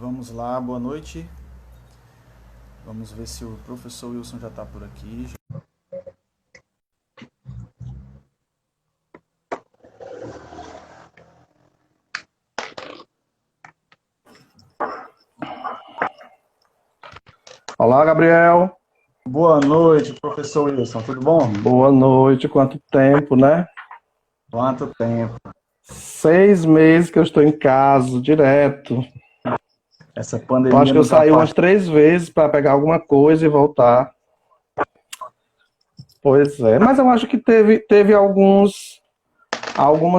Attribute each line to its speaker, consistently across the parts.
Speaker 1: Vamos lá, boa noite. Vamos ver se o professor Wilson já está por aqui.
Speaker 2: Olá, Gabriel.
Speaker 1: Boa noite, professor Wilson, tudo bom?
Speaker 2: Boa noite. Quanto tempo, né?
Speaker 1: Quanto tempo?
Speaker 2: 6 meses que eu estou em casa, direto.
Speaker 1: Essa
Speaker 2: Eu acho
Speaker 1: pandemia
Speaker 2: que eu
Speaker 1: nos
Speaker 2: saí umas
Speaker 1: afastou.
Speaker 2: 3 vezes para pegar alguma coisa e voltar. Pois é, mas eu acho que teve algumas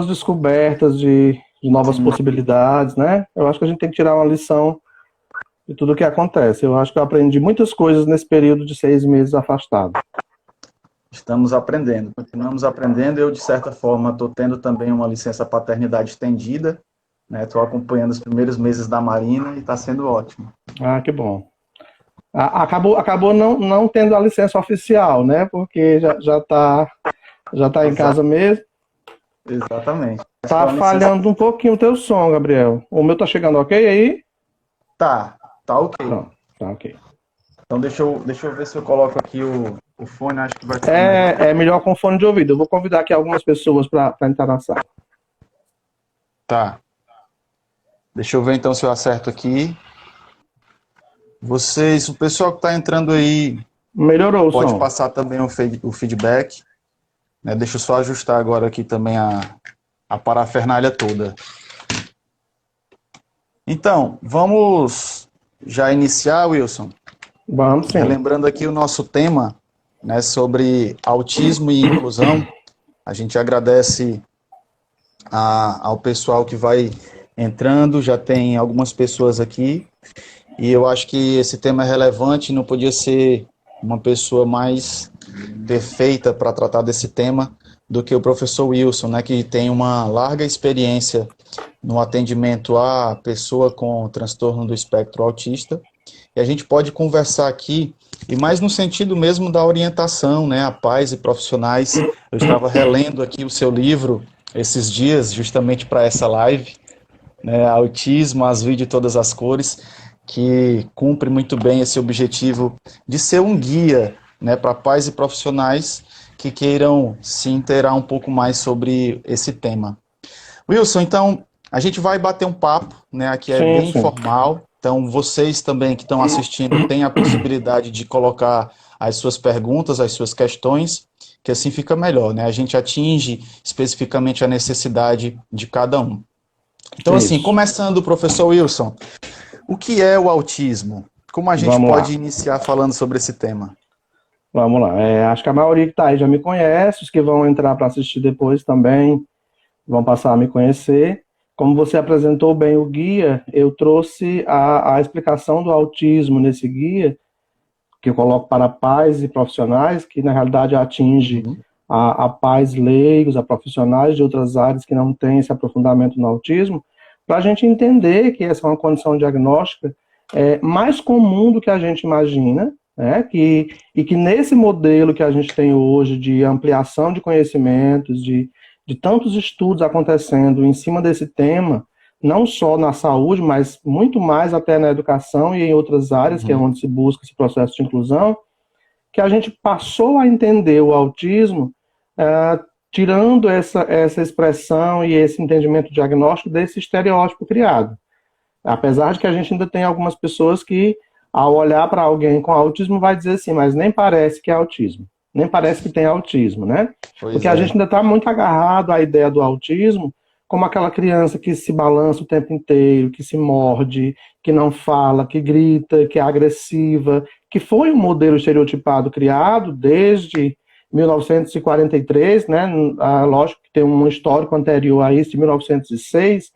Speaker 2: descobertas de novas
Speaker 1: Sim,
Speaker 2: possibilidades, né? Eu acho que a gente tem que tirar uma lição de tudo o que acontece. Eu acho que eu aprendi muitas coisas nesse período de 6 meses afastado.
Speaker 1: estamos aprendendo, continuamos aprendendo. Eu, de certa forma, estou tendo também uma licença paternidade estendida, né? Estou acompanhando os primeiros meses da Marina e está sendo ótimo.
Speaker 2: Ah, que bom. Acabou não tendo a licença oficial, né? Porque já tá em casa mesmo.
Speaker 1: Exatamente. Mas com
Speaker 2: Tá
Speaker 1: a licença.
Speaker 2: falhando um pouquinho o teu som, Gabriel. O meu tá chegando ok aí?
Speaker 1: Tá ok.
Speaker 2: Pronto, tá ok.
Speaker 1: Então deixa eu ver se eu coloco aqui o fone, acho que vai ficar melhor.
Speaker 2: É melhor com fone de ouvido. Eu vou convidar aqui algumas pessoas para entrar na sala.
Speaker 1: Tá. Deixa eu ver então se eu acerto aqui. Vocês, o pessoal que está entrando aí,
Speaker 2: Melhorou o
Speaker 1: pode
Speaker 2: som.
Speaker 1: passar também o feedback, né? Deixa eu só ajustar agora aqui também a parafernália toda. Então, vamos já iniciar, Wilson,
Speaker 2: Vamos sim.
Speaker 1: relembrando aqui o nosso tema, né, sobre autismo e inclusão. A gente agradece ao pessoal que vai entrando, já tem algumas pessoas aqui, e eu acho que esse tema é relevante, não podia ser uma pessoa mais perfeita para tratar desse tema do que o professor Wilson, né, que tem uma larga experiência no atendimento à pessoa com transtorno do espectro autista, e a gente pode conversar aqui, e mais no sentido mesmo da orientação, né, a pais e profissionais. Eu estava relendo aqui o seu livro esses dias, justamente para essa live, né, Autismo, Azul de Todas as Cores, que cumpre muito bem esse objetivo de ser um guia, né, para pais e profissionais que queiram se inteirar um pouco mais sobre esse tema. Wilson, então, a gente vai bater um papo, né, aqui é
Speaker 2: Sim,
Speaker 1: bem
Speaker 2: sim.
Speaker 1: informal, então vocês também que estão assistindo têm a possibilidade de colocar as suas perguntas, as suas questões, que assim fica melhor, né, a gente atinge especificamente a necessidade de cada um. Então, assim,
Speaker 2: Isso.
Speaker 1: começando, professor Wilson, o que é o autismo? Como a gente
Speaker 2: Vamos
Speaker 1: pode
Speaker 2: lá.
Speaker 1: iniciar falando sobre esse tema?
Speaker 2: Vamos lá. Acho que a maioria que tá aí já me conhece, os que vão entrar para assistir depois também vão passar a me conhecer. Como você apresentou bem o guia, eu trouxe a explicação do autismo nesse guia, que eu coloco para pais e profissionais, que na realidade atinge
Speaker 1: Uhum.
Speaker 2: a pais leigos, a profissionais de outras áreas que não têm esse aprofundamento no autismo, para a gente entender que essa é uma condição diagnóstica mais comum do que a gente imagina, né? E que nesse modelo que a gente tem hoje de ampliação de conhecimentos, de tantos estudos acontecendo em cima desse tema, não só na saúde, mas muito mais até na educação e em outras áreas, que é
Speaker 1: Uhum.
Speaker 2: onde se busca esse processo de inclusão, que a gente passou a entender o autismo, tirando essa expressão e esse entendimento diagnóstico desse estereótipo criado. Apesar de que a gente ainda tem algumas pessoas que, ao olhar para alguém com autismo, vai dizer assim, mas nem parece que é autismo, nem parece que tem autismo, né? Porque
Speaker 1: Pois
Speaker 2: a gente
Speaker 1: é.
Speaker 2: ainda está muito agarrado à ideia do autismo como aquela criança que se balança o tempo inteiro, que se morde, que não fala, que grita, que é agressiva, que foi um modelo estereotipado criado desde 1943, né? Lógico que tem um histórico anterior a isso, de 1906,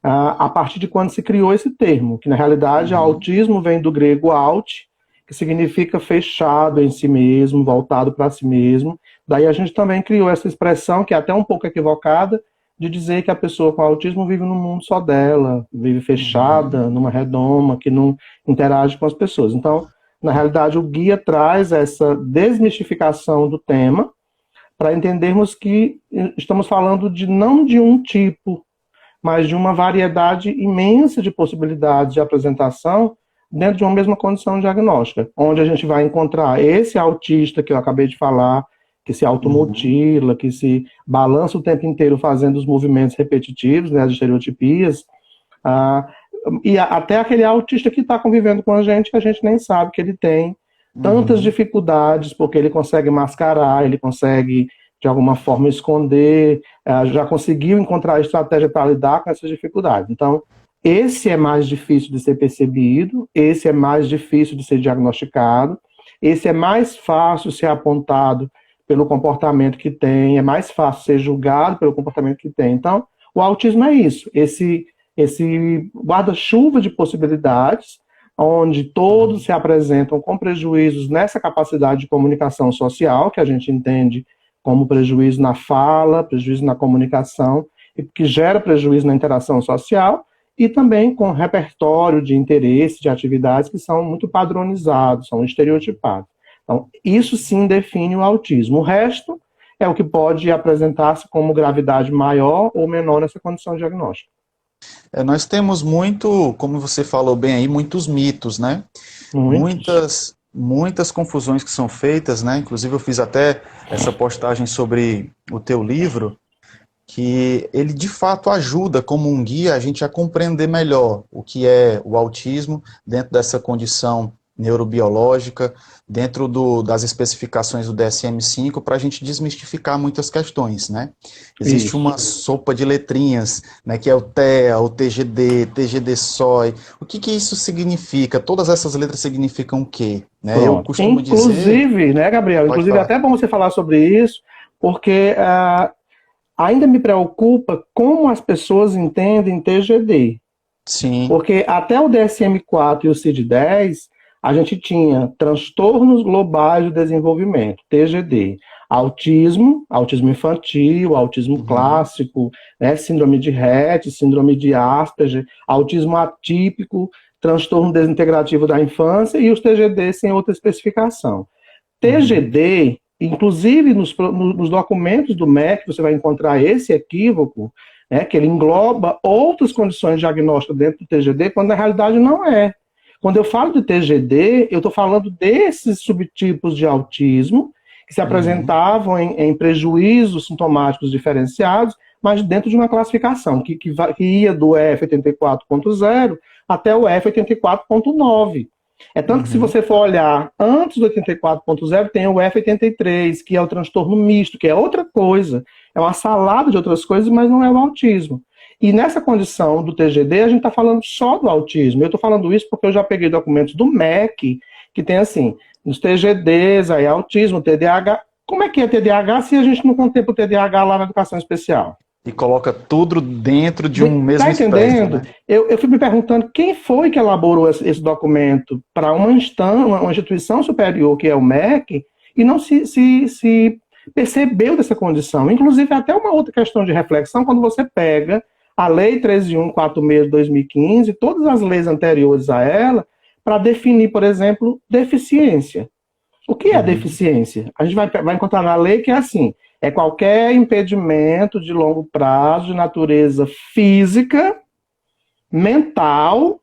Speaker 2: a partir de quando se criou esse termo, que na realidade
Speaker 1: Uhum.
Speaker 2: autismo vem do grego aut, que significa fechado em si mesmo, voltado para si mesmo. Daí a gente também criou essa expressão, que é até um pouco equivocada, de dizer que a pessoa com autismo vive num mundo só dela, vive
Speaker 1: Uhum.
Speaker 2: fechada, numa redoma, que não interage com as pessoas. Então, na realidade, o guia traz essa desmistificação do tema para entendermos que estamos falando de não de um tipo mas de uma variedade imensa de possibilidades de apresentação dentro de uma mesma condição diagnóstica, onde a gente vai encontrar esse autista que eu acabei de falar, que se automutila, que se balança o tempo inteiro fazendo os movimentos repetitivos, né, as estereotipias, e até aquele autista que está convivendo com a gente, que a gente nem sabe que ele tem tantas dificuldades, porque ele consegue mascarar, ele consegue, de alguma forma, esconder, já conseguiu encontrar estratégia para lidar com essas dificuldades. Então, esse é mais difícil de ser percebido, esse é mais difícil de ser diagnosticado, esse é mais fácil ser apontado pelo comportamento que tem, é mais fácil ser julgado pelo comportamento que tem. Então, o autismo é isso, esse guarda-chuva de possibilidades, onde todos se apresentam com prejuízos nessa capacidade de comunicação social, que a gente entende como prejuízo na fala, prejuízo na comunicação, e que gera prejuízo na interação social, e também com repertório de interesse, de atividades que são muito padronizados, são estereotipados. Então, isso sim define o autismo. O resto é o que pode apresentar-se como gravidade maior ou menor nessa condição diagnóstica.
Speaker 1: Nós temos muito, como você falou bem aí, muitos mitos, né? Muitas confusões que são feitas, né? Inclusive eu fiz até essa postagem sobre o teu livro, que ele de fato ajuda como um guia a gente a compreender melhor o que é o autismo dentro dessa condição neurobiológica, dentro das especificações do DSM-5, para a gente desmistificar muitas questões, né? Existe uma sopa de letrinhas, né, que é o TEA, o TGD, TGD-SOI. O que isso significa? Todas essas letras significam o quê? Né? Eu costumo dizer...
Speaker 2: Inclusive, né, Gabriel? Inclusive, é até bom você falar sobre isso, porque ainda me preocupa como as pessoas entendem TGD.
Speaker 1: Sim.
Speaker 2: Porque até o DSM-4 e o CID-10, a gente tinha transtornos globais de desenvolvimento, TGD, autismo infantil, autismo clássico, né, síndrome de Rett, síndrome de Asperger, autismo atípico, transtorno desintegrativo da infância e os TGD sem outra especificação. TGD, inclusive nos documentos do MEC, você vai encontrar esse equívoco, né, que ele engloba outras condições diagnósticas dentro do TGD, quando na realidade não é. Quando eu falo de TGD, eu estou falando desses subtipos de autismo que se apresentavam em prejuízos sintomáticos diferenciados, mas dentro de uma classificação que ia do F84.0 até o F84.9. É tanto que se você for olhar antes do 84.0, tem o F83, que é o transtorno misto, que é outra coisa. É uma salada de outras coisas, mas não é o autismo. E nessa condição do TGD, a gente está falando só do autismo. Eu estou falando isso porque eu já peguei documentos do MEC, que tem assim, nos TGDs, aí autismo, TDAH. Como é que é TDAH se a gente não contempla o TDAH lá na educação especial?
Speaker 1: E coloca tudo dentro de um mesmo espectro.
Speaker 2: Tá entendendo? Né? Eu fico me perguntando quem foi que elaborou esse documento para uma instituição superior, que é o MEC, e não se percebeu dessa condição. Inclusive, até uma outra questão de reflexão, quando você pega a Lei 13.146 de 2015, todas as leis anteriores a ela, para definir, por exemplo, deficiência. O que é deficiência? A gente vai encontrar na lei que é assim, é qualquer impedimento de longo prazo de natureza física, mental,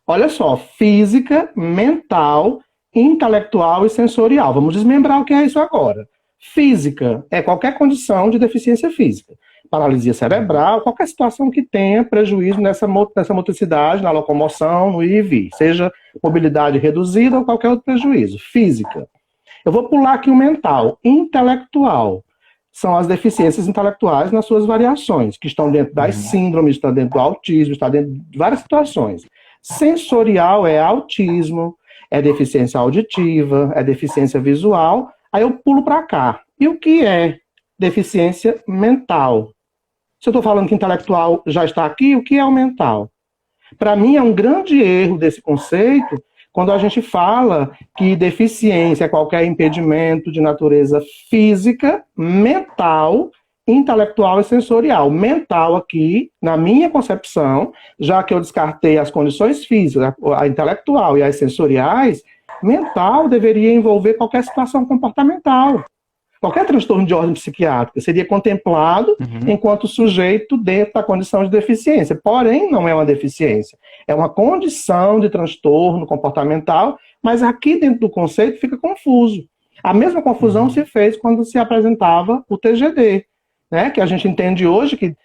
Speaker 2: olha só, física, mental, intelectual e sensorial. Vamos desmembrar o que é isso agora. Física é qualquer condição de deficiência física. Paralisia cerebral, qualquer situação que tenha prejuízo nessa motricidade, na locomoção, no ir e vir, seja mobilidade reduzida ou qualquer outro prejuízo. Física. Eu vou pular aqui o mental. Intelectual. São as deficiências intelectuais nas suas variações, que estão dentro das síndromes, estão dentro do autismo, estão dentro de várias situações. Sensorial é autismo, é deficiência auditiva, é deficiência visual. Aí eu pulo para cá. E o que é deficiência mental? Se eu estou falando que intelectual já está aqui, o que é o mental? Para mim é um grande erro desse conceito quando a gente fala que deficiência é qualquer impedimento de natureza física, mental, intelectual e sensorial. Mental aqui, na minha concepção, já que eu descartei as condições físicas, a intelectual e as sensoriais, mental deveria envolver qualquer situação comportamental. qualquer transtorno de ordem psiquiátrica seria contemplado enquanto sujeito dentro da condição de deficiência. Porém, não é uma deficiência. É uma condição de transtorno comportamental, mas aqui dentro do conceito fica confuso. A mesma confusão se fez quando se apresentava o TGD, né? Que a gente entende hoje que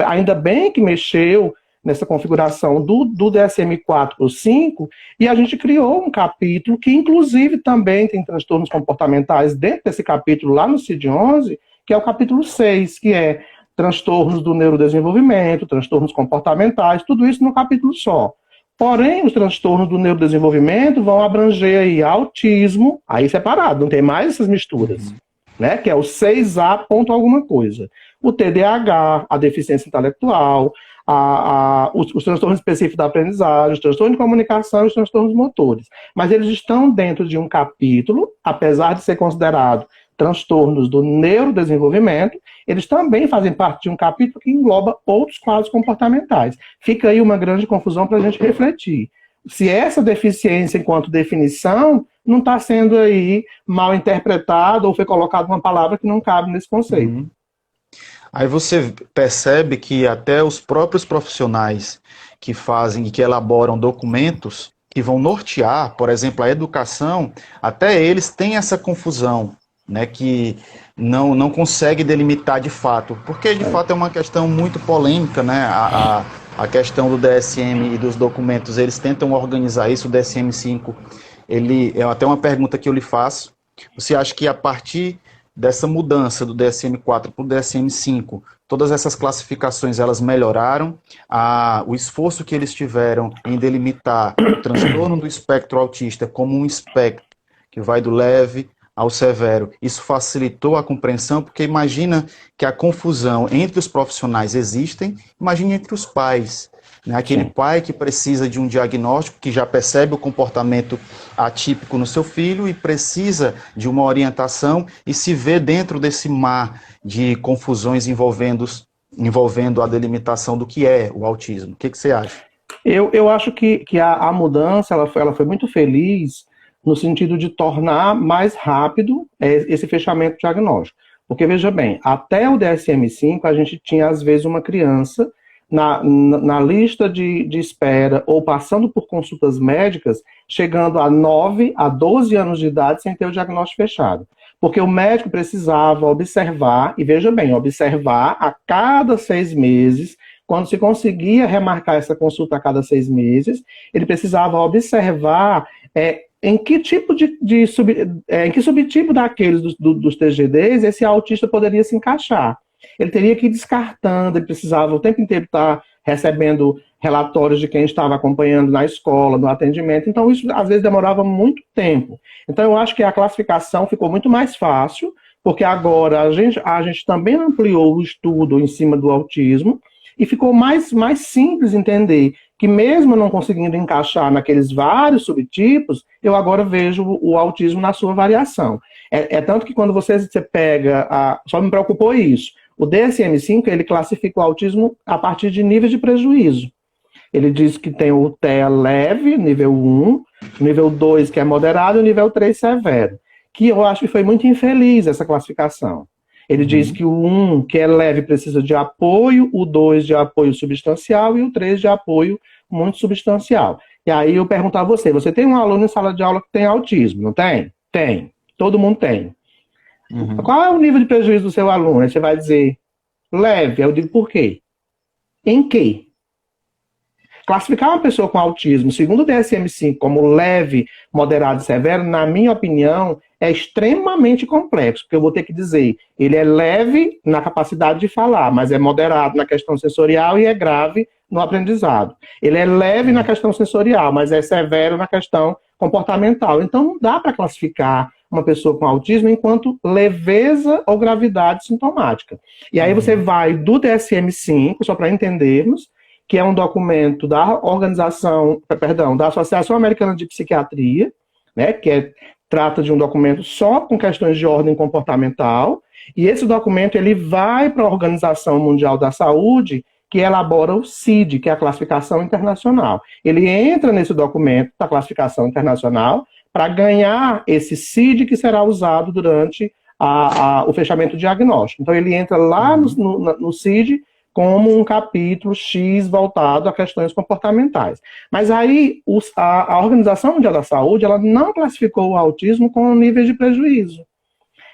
Speaker 2: ainda bem que mexeu nessa configuração do DSM-4 para o 5, e a gente criou um capítulo que, inclusive, também tem transtornos comportamentais dentro desse capítulo, lá no CID-11, que é o capítulo 6, que é transtornos do neurodesenvolvimento, transtornos comportamentais, tudo isso no capítulo só. Porém, os transtornos do neurodesenvolvimento vão abranger aí autismo, aí separado, não tem mais essas misturas, né? Que é o 6A ponto alguma coisa. O TDAH, a deficiência intelectual, os transtornos específicos da aprendizagem, os transtornos de comunicação e os transtornos motores. Mas eles estão dentro de um capítulo, apesar de ser considerado transtornos do neurodesenvolvimento, eles também fazem parte de um capítulo que engloba outros quadros comportamentais. Fica aí uma grande confusão para a gente refletir. Se essa deficiência, enquanto definição, não está sendo aí mal interpretada ou foi colocada uma palavra que não cabe nesse conceito.
Speaker 1: Aí você percebe que até os próprios profissionais que fazem e que elaboram documentos que vão nortear, por exemplo, a educação, até eles têm essa confusão, né, que não consegue delimitar de fato, porque de fato é uma questão muito polêmica, né, a questão do DSM e dos documentos, eles tentam organizar isso. O DSM-5, é até uma pergunta que eu lhe faço: você acha que a partir dessa mudança do DSM-4 para o DSM-5, todas essas classificações elas melhoraram? O esforço que eles tiveram em delimitar o transtorno do espectro autista como um espectro que vai do leve ao severo, isso facilitou a compreensão? Porque imagina que a confusão entre os profissionais existem, imagine entre os pais, né? Aquele pai que precisa de um diagnóstico, que já percebe o comportamento atípico no seu filho e precisa de uma orientação e se vê dentro desse mar de confusões envolvendo a delimitação do que é o autismo. O que você acha?
Speaker 2: Eu acho que a mudança ela foi muito feliz no sentido de tornar mais rápido esse fechamento diagnóstico. Porque, veja bem, até o DSM-5 a gente tinha, às vezes, uma criança na lista de espera ou passando por consultas médicas, chegando a 9 a 12 anos de idade sem ter o diagnóstico fechado. Porque o médico precisava observar, e veja bem, observar a cada 6 meses, quando se conseguia remarcar essa consulta a cada 6 meses, ele precisava observar em que tipo em que subtipo daqueles dos TGDs esse autista poderia se encaixar. Ele teria que ir descartando, ele precisava o tempo inteiro estar recebendo relatórios de quem estava acompanhando na escola, no atendimento. Então, isso às vezes demorava muito tempo. Então, eu acho que a classificação ficou muito mais fácil, porque agora a gente também ampliou o estudo em cima do autismo e ficou mais simples entender que, mesmo não conseguindo encaixar naqueles vários subtipos, eu agora vejo o autismo na sua variação. Tanto que quando você pega, só me preocupou isso, o DSM-5, ele classifica o autismo a partir de níveis de prejuízo. Ele diz que tem o TEA leve, nível 1, nível 2, que é moderado, e o nível 3, severo. Que eu acho que foi muito infeliz essa classificação. Ele diz que o 1, que é leve, precisa de apoio, o 2 de apoio substancial e o 3 de apoio muito substancial. E aí eu pergunto a você tem um aluno em sala de aula que tem autismo, não tem? Tem. Todo mundo tem. Qual é o nível de prejuízo do seu aluno? Aí você vai dizer, leve. Eu digo, por quê? Em quê? Classificar uma pessoa com autismo, segundo o DSM-5, como leve, moderado e severo, na minha opinião, é extremamente complexo, porque eu vou ter que dizer, ele é leve na capacidade de falar, mas é moderado na questão sensorial e é grave no aprendizado. Ele é leve na questão sensorial, mas é severo na questão comportamental. Então, não dá para classificar uma pessoa com autismo enquanto leveza ou gravidade sintomática. E aí você vai do DSM-5, só para entendermos, que é um documento da da Associação Americana de Psiquiatria, né, trata de um documento só com questões de ordem comportamental, e esse documento ele vai para a Organização Mundial da Saúde, que elabora o CID, que é a classificação internacional. Ele entra nesse documento da classificação internacional para ganhar esse CID que será usado durante o fechamento diagnóstico. Então, ele entra lá no CID como um capítulo X voltado a questões comportamentais. Mas aí, a Organização Mundial da Saúde, ela não classificou o autismo com níveis de prejuízo.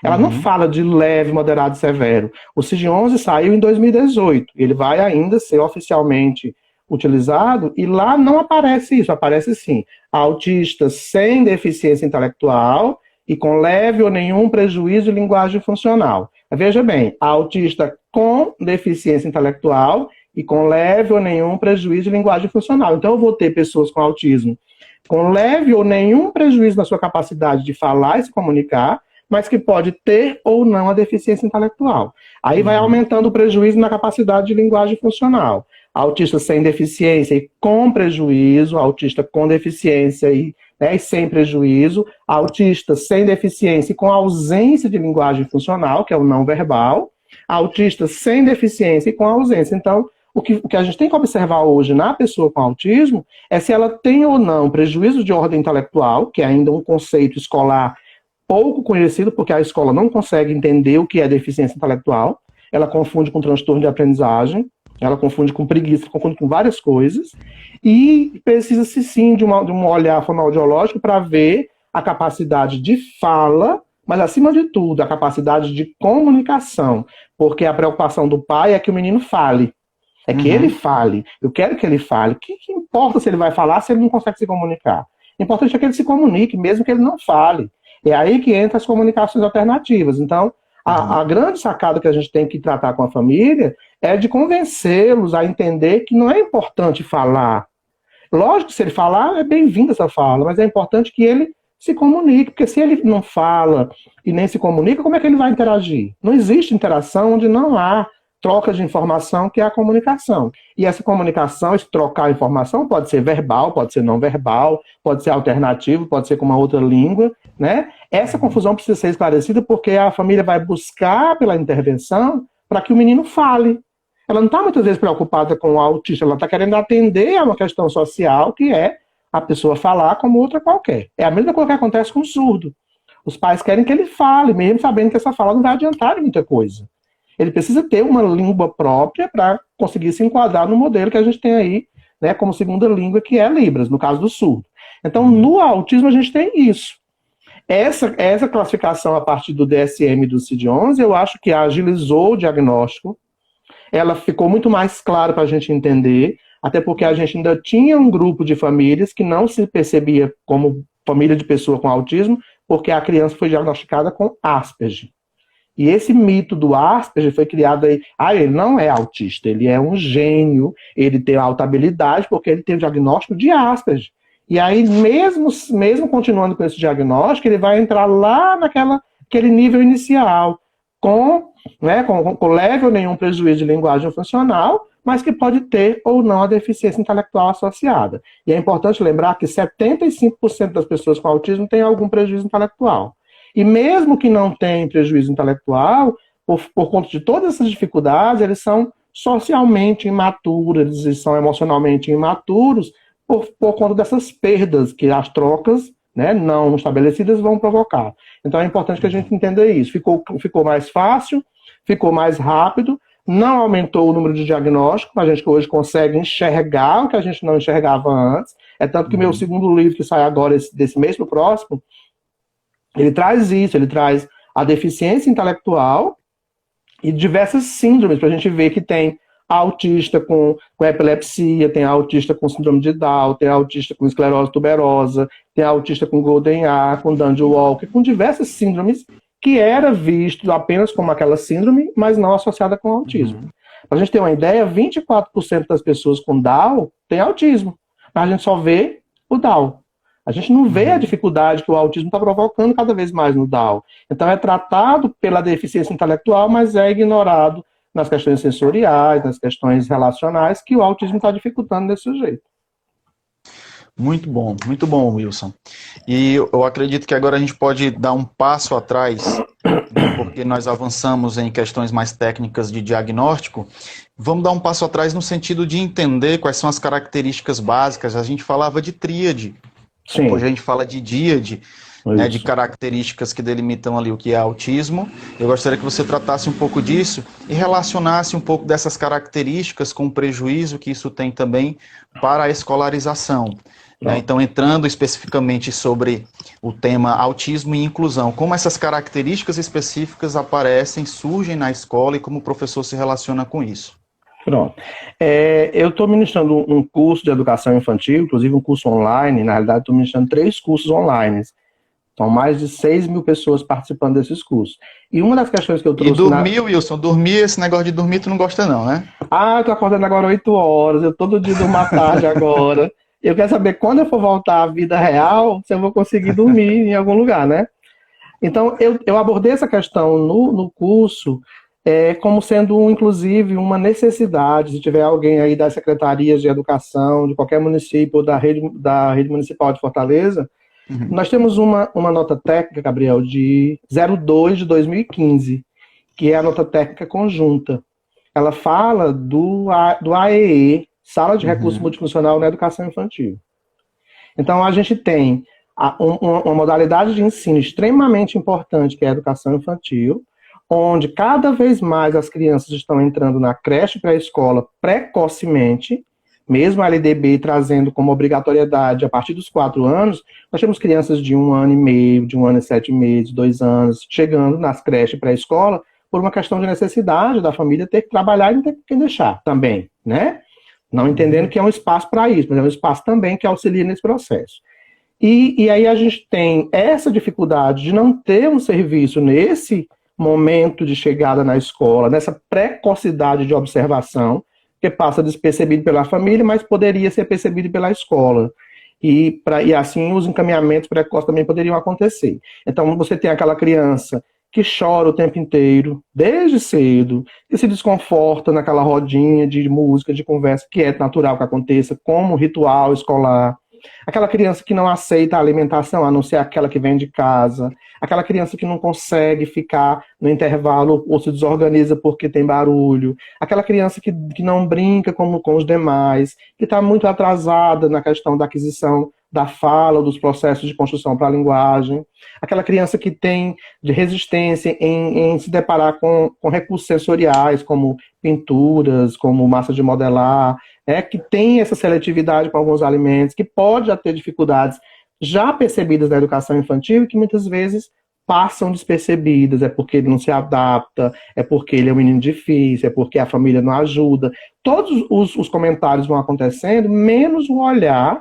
Speaker 2: Ela não fala de leve, moderado e severo. O CID-11 saiu em 2018. Ele vai ainda ser oficialmente utilizado e lá não aparece isso. Aparece, sim, autista sem deficiência intelectual e com leve ou nenhum prejuízo de linguagem funcional. Veja bem, autista com deficiência intelectual e com leve ou nenhum prejuízo de linguagem funcional. Então, eu vou ter pessoas com autismo com leve ou nenhum prejuízo na sua capacidade de falar e se comunicar, mas que pode ter ou não a deficiência intelectual. Aí vai aumentando o prejuízo na capacidade de linguagem funcional. Autista sem deficiência e com prejuízo, autista com deficiência e sem prejuízo, autista sem deficiência e com ausência de linguagem funcional, que é o não verbal, autista sem deficiência e com ausência. Então, o que a gente tem que observar hoje na pessoa com autismo é se ela tem ou não prejuízo de ordem intelectual, que é ainda um conceito escolar pouco conhecido, porque a escola não consegue entender o que é deficiência intelectual, ela confunde com transtorno de aprendizagem, ela confunde com preguiça, confunde com várias coisas, e precisa-se sim de um olhar fonoaudiológico para ver a capacidade de fala, mas acima de tudo, a capacidade de comunicação, porque a preocupação do pai é que o menino fale, é que ele fale, eu quero que ele fale, o que importa se ele vai falar se ele não consegue se comunicar? O importante é que ele se comunique, mesmo que ele não fale. É aí que entram as comunicações alternativas. Então, a grande sacada que a gente tem que tratar com a família é de convencê-los a entender que não é importante falar. Lógico que se ele falar, é bem-vinda essa fala, mas é importante que ele se comunique, porque se ele não fala e nem se comunica, como é que ele vai interagir? Não existe interação onde não há troca de informação, que é a comunicação. E essa comunicação, esse trocar informação, pode ser verbal, pode ser não verbal, pode ser alternativo, pode ser com uma outra língua, né? Essa confusão precisa ser esclarecida porque a família vai buscar pela intervenção para que o menino fale. Ela não está muitas vezes preocupada com o autista, ela está querendo atender a uma questão social que é a pessoa falar como outra qualquer. É a mesma coisa que acontece com o surdo. Os pais querem que ele fale, mesmo sabendo que essa fala não vai adiantar em muita coisa. Ele precisa ter uma língua própria para conseguir se enquadrar no modelo que a gente tem aí, né, como segunda língua, que é Libras, no caso do surdo. Então, no autismo, a gente tem isso. Essa classificação a partir do DSM e do CID-11, eu acho que agilizou o diagnóstico, ela ficou muito mais clara para a gente entender, até porque a gente ainda tinha um grupo de famílias que não se percebia como família de pessoa com autismo, porque a criança foi diagnosticada com Asperger. E esse mito do Asperger foi criado aí, ele não é autista, ele é um gênio, ele tem alta habilidade porque ele tem o diagnóstico de Asperger. E aí, mesmo continuando com esse diagnóstico, ele vai entrar lá naquele nível inicial, com leve ou nenhum prejuízo de linguagem funcional, mas que pode ter ou não a deficiência intelectual associada. E é importante lembrar que 75% das pessoas com autismo têm algum prejuízo intelectual. E mesmo que não tenham prejuízo intelectual, por conta de todas essas dificuldades, eles são socialmente imaturos, eles são emocionalmente imaturos, por conta dessas perdas que as trocas, né, não estabelecidas vão provocar. Então é importante que a gente entenda isso. Ficou mais fácil, ficou mais rápido, não aumentou o número de diagnósticos, a gente hoje consegue enxergar o que a gente não enxergava antes. É tanto que meu segundo livro, que sai agora, desse mês pro próximo, ele traz isso, ele traz a deficiência intelectual e diversas síndromes, para a gente ver que tem autista com epilepsia, tem autista com síndrome de Down, tem autista com esclerose tuberosa, tem autista com Golden A, com Dandy-Walker, com diversas síndromes que era visto apenas como aquela síndrome, mas não associada com autismo. Para a gente ter uma ideia, 24% das pessoas com Down têm autismo, mas a gente só vê o Down. A gente não vê a dificuldade que o autismo está provocando cada vez mais no Down. Então é tratado pela deficiência intelectual, mas é ignorado nas questões sensoriais, nas questões relacionais, que o autismo está dificultando desse jeito.
Speaker 1: Muito bom, Wilson. E eu acredito que agora a gente pode dar um passo atrás, porque nós avançamos em questões mais técnicas de diagnóstico. Vamos dar um passo atrás no sentido de entender quais são as características básicas. A gente falava de tríade,
Speaker 2: Sim.
Speaker 1: Hoje a gente fala de díade. né, de características que delimitam ali o que é autismo. Eu gostaria que você tratasse um pouco disso e relacionasse um pouco dessas características com o prejuízo que isso tem também para a escolarização. Né? Então, entrando especificamente sobre o tema autismo e inclusão, como essas características específicas aparecem, surgem na escola e como o professor se relaciona com isso.
Speaker 2: Pronto. Eu estou ministrando um curso de educação infantil, inclusive um curso online. Na realidade, estou ministrando 3 cursos online. São mais de 6 mil pessoas participando desses cursos. E uma das questões que eu trouxe...
Speaker 1: E dormir, Wilson, esse negócio de dormir tu não gosta não, né?
Speaker 2: Eu tô acordando agora 8 horas, eu todo dia durmo à tarde agora. Eu quero saber quando eu for voltar à vida real, se eu vou conseguir dormir em algum lugar, né? Então, eu abordei essa questão no curso como sendo, inclusive, uma necessidade, se tiver alguém aí das secretarias de educação, de qualquer município, ou da rede municipal de Fortaleza, nós temos uma nota técnica, Gabriel, de 02 de 2015, que é a nota técnica conjunta. Ela fala do AEE, Sala de Recurso Multifuncional na Educação Infantil. Então, a gente tem uma modalidade de ensino extremamente importante, que é a educação infantil, onde cada vez mais as crianças estão entrando na creche pré-escola precocemente, mesmo a LDB trazendo como obrigatoriedade a partir dos 4 anos, nós temos crianças de 1 ano e meio, de 1 ano e 7 meses, 2 anos, chegando nas creches pré-escola por uma questão de necessidade da família ter que trabalhar e não ter quem deixar também, né? Não entendendo que é um espaço para isso, mas é um espaço também que auxilia nesse processo. E aí a gente tem essa dificuldade de não ter um serviço nesse momento de chegada na escola, nessa precocidade de observação, que passa despercebido pela família, mas poderia ser percebido pela escola. E assim os encaminhamentos precoces também poderiam acontecer. Então você tem aquela criança que chora o tempo inteiro, desde cedo, que se desconforta naquela rodinha de música, de conversa, que é natural que aconteça, como ritual escolar. Aquela criança que não aceita a alimentação, a não ser aquela que vem de casa. Aquela criança que não consegue ficar no intervalo ou se desorganiza porque tem barulho. Aquela criança que não brinca com os demais, que está muito atrasada na questão da aquisição da fala, dos processos de construção para a linguagem. Aquela criança que tem de resistência em se deparar com recursos sensoriais, como pinturas, como massa de modelar, que tem essa seletividade com alguns alimentos, que pode já ter dificuldades já percebidas na educação infantil e que muitas vezes passam despercebidas, é porque ele não se adapta, é porque ele é um menino difícil, é porque a família não ajuda. Todos os comentários vão acontecendo, menos o olhar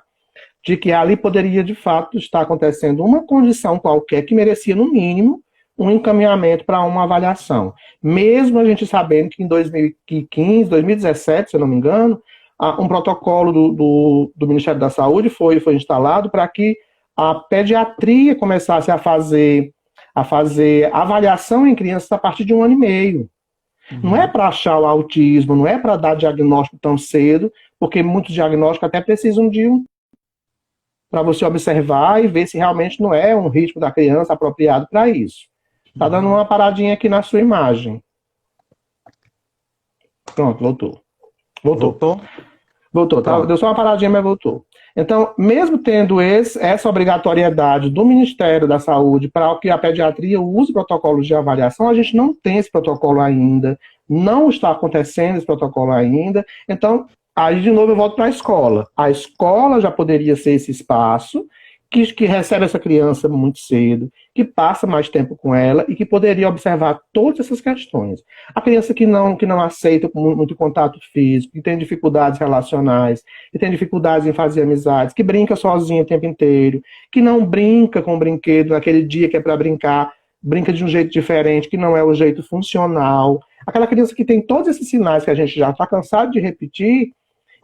Speaker 2: de que ali poderia, de fato, estar acontecendo uma condição qualquer que merecia, no mínimo, um encaminhamento para uma avaliação. Mesmo a gente sabendo que em 2015, 2017, se eu não me engano, um protocolo do Ministério da Saúde foi instalado para que a pediatria começasse a fazer avaliação em crianças a partir de 1 ano e meio. Não é para achar o autismo, não é para dar diagnóstico tão cedo, porque muitos diagnósticos até precisam de para você observar e ver se realmente não é um ritmo da criança apropriado para isso. Tá dando uma paradinha aqui na sua imagem. Pronto, voltou. Voltou, tá? Deu só uma paradinha, mas voltou. Então, mesmo tendo essa obrigatoriedade do Ministério da Saúde para que a pediatria use protocolos de avaliação, a gente não tem esse protocolo ainda, não está acontecendo esse protocolo ainda. Então, aí de novo eu volto para a escola. A escola já poderia ser esse espaço que recebe essa criança muito cedo, que passa mais tempo com ela e que poderia observar todas essas questões. A criança que não aceita muito contato físico, que tem dificuldades relacionais, que tem dificuldades em fazer amizades, que brinca sozinha o tempo inteiro, que não brinca com o brinquedo naquele dia que é para brincar, brinca de um jeito diferente, que não é o jeito funcional. Aquela criança que tem todos esses sinais que a gente já está cansado de repetir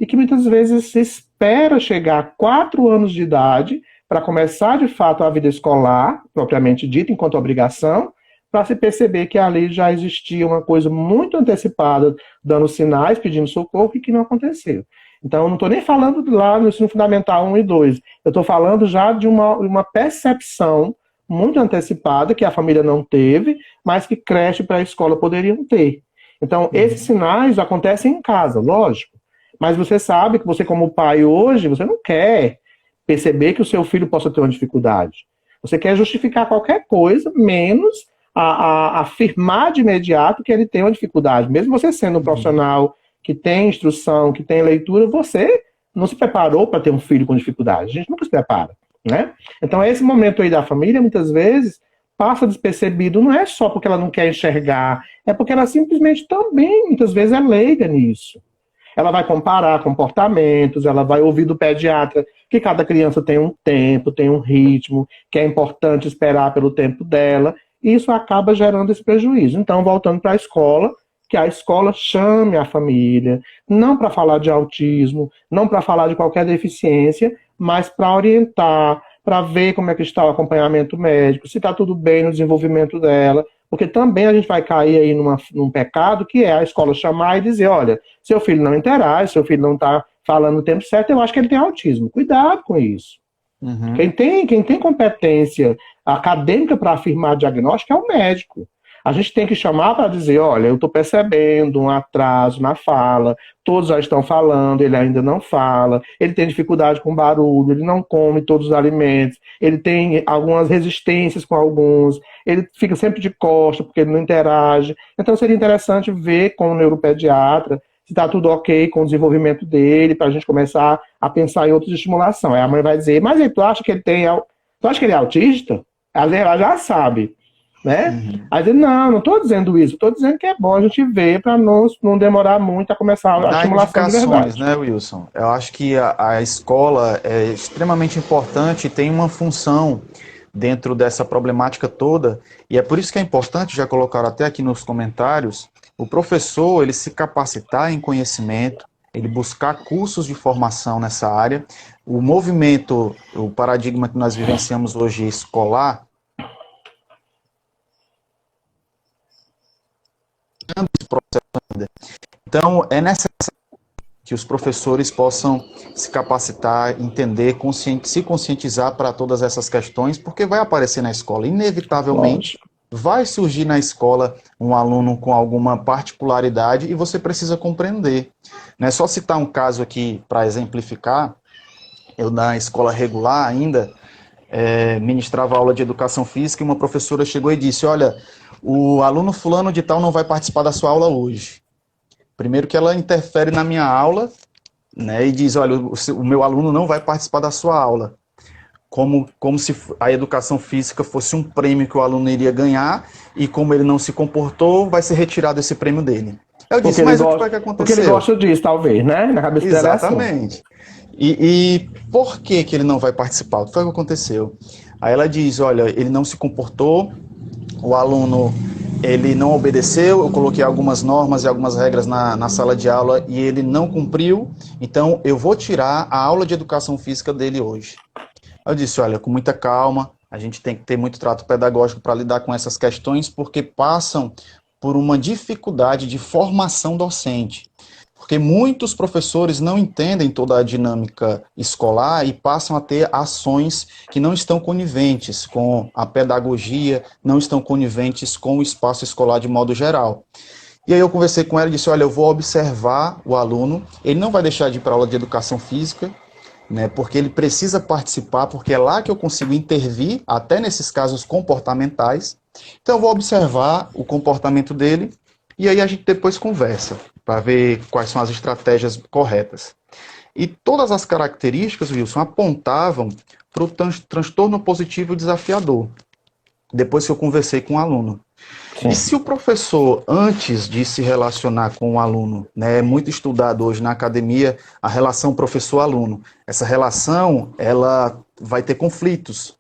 Speaker 2: e que muitas vezes se espera chegar a 4 anos de idade para começar, de fato, a vida escolar, propriamente dita, enquanto obrigação, para se perceber que ali já existia uma coisa muito antecipada, dando sinais, pedindo socorro, e que não aconteceu. Então, eu não estou nem falando lá no ensino fundamental 1 e 2, eu estou falando já de uma percepção muito antecipada, que a família não teve, mas que creche para a escola poderiam ter. Então, esses sinais acontecem em casa, lógico, mas você sabe que você, como pai hoje, você não quer perceber que o seu filho possa ter uma dificuldade. Você quer justificar qualquer coisa, menos afirmar de imediato que ele tem uma dificuldade. Mesmo você sendo um profissional que tem instrução, que tem leitura, você não se preparou para ter um filho com dificuldade. A gente nunca se prepara, né? Então, esse momento aí da família, muitas vezes, passa despercebido. Não é só porque ela não quer enxergar, é porque ela simplesmente também, muitas vezes, é leiga nisso. Ela vai comparar comportamentos, ela vai ouvir do pediatra que cada criança tem um tempo, tem um ritmo, que é importante esperar pelo tempo dela, e isso acaba gerando esse prejuízo. Então, voltando para a escola, que a escola chame a família, não para falar de autismo, não para falar de qualquer deficiência, mas para orientar, para ver como é que está o acompanhamento médico, se está tudo bem no desenvolvimento dela, porque também a gente vai cair aí num pecado, que é a escola chamar e dizer, olha, seu filho não interage, seu filho não está falando no tempo certo, eu acho que ele tem autismo. Cuidado com isso.
Speaker 1: Uhum.
Speaker 2: Quem tem competência acadêmica para afirmar diagnóstico é o médico. A gente tem que chamar para dizer, olha, eu estou percebendo um atraso na fala, todos já estão falando, ele ainda não fala, ele tem dificuldade com barulho, ele não come todos os alimentos, ele tem algumas resistências com alguns, ele fica sempre de costa porque ele não interage. Então seria interessante ver com o neuropediatra se está tudo ok com o desenvolvimento dele, para a gente começar a pensar em outras estimulação. Aí a mãe vai dizer, mas aí, tu acha que ele é autista? Ela já sabe. Né? Aí ele, não estou dizendo isso, estou dizendo que é bom a gente ver para não demorar muito a começar a estimulação de verdade.
Speaker 1: Né, Wilson? Eu acho que a escola é extremamente importante e tem uma função dentro dessa problemática toda, e é por isso que é importante, já colocaram até aqui nos comentários, o professor ele se capacitar em conhecimento, ele buscar cursos de formação nessa área. O movimento, o paradigma que nós vivenciamos hoje escolar, então é necessário que os professores possam se capacitar, entender, se conscientizar para todas essas questões, porque vai aparecer na escola, inevitavelmente, vai surgir na escola um aluno com alguma particularidade e você precisa compreender. Não é só citar um caso aqui para exemplificar, eu na escola regular ainda, ministrava aula de educação física e uma professora chegou e disse, olha, o aluno fulano de tal não vai participar da sua aula hoje. Primeiro que ela interfere na minha aula, né, e diz, olha, o meu aluno não vai participar da sua aula. Como se a educação física fosse um prêmio que o aluno iria ganhar, e como ele não se comportou, vai ser retirado esse prêmio dele. Eu disse, mas o que foi que aconteceu?
Speaker 2: Porque ele gosta disso, talvez, né? Na cabeça dela.
Speaker 1: Exatamente. E por que ele não vai participar? O que foi que aconteceu? Aí ela diz, olha, ele não se comportou, o aluno ele não obedeceu, eu coloquei algumas normas e algumas regras na sala de aula e ele não cumpriu, então eu vou tirar a aula de educação física dele hoje. Eu disse, olha, com muita calma, a gente tem que ter muito trato pedagógico para lidar com essas questões, porque passam por uma dificuldade de formação docente. Porque muitos professores não entendem toda a dinâmica escolar e passam a ter ações que não estão coniventes com a pedagogia, não estão coniventes com o espaço escolar de modo geral. E aí eu conversei com ela e disse, olha, eu vou observar o aluno, ele não vai deixar de ir para a aula de educação física, né, porque ele precisa participar, porque é lá que eu consigo intervir, até nesses casos comportamentais. Então eu vou observar o comportamento dele e aí a gente depois conversa, para ver quais são as estratégias corretas. E todas as características, Wilson, apontavam para o transtorno positivo desafiador, depois que eu conversei com o aluno. Sim. E se o professor, antes de se relacionar com o aluno, né, é muito estudado hoje na academia a relação professor-aluno, essa relação ela vai ter conflitos.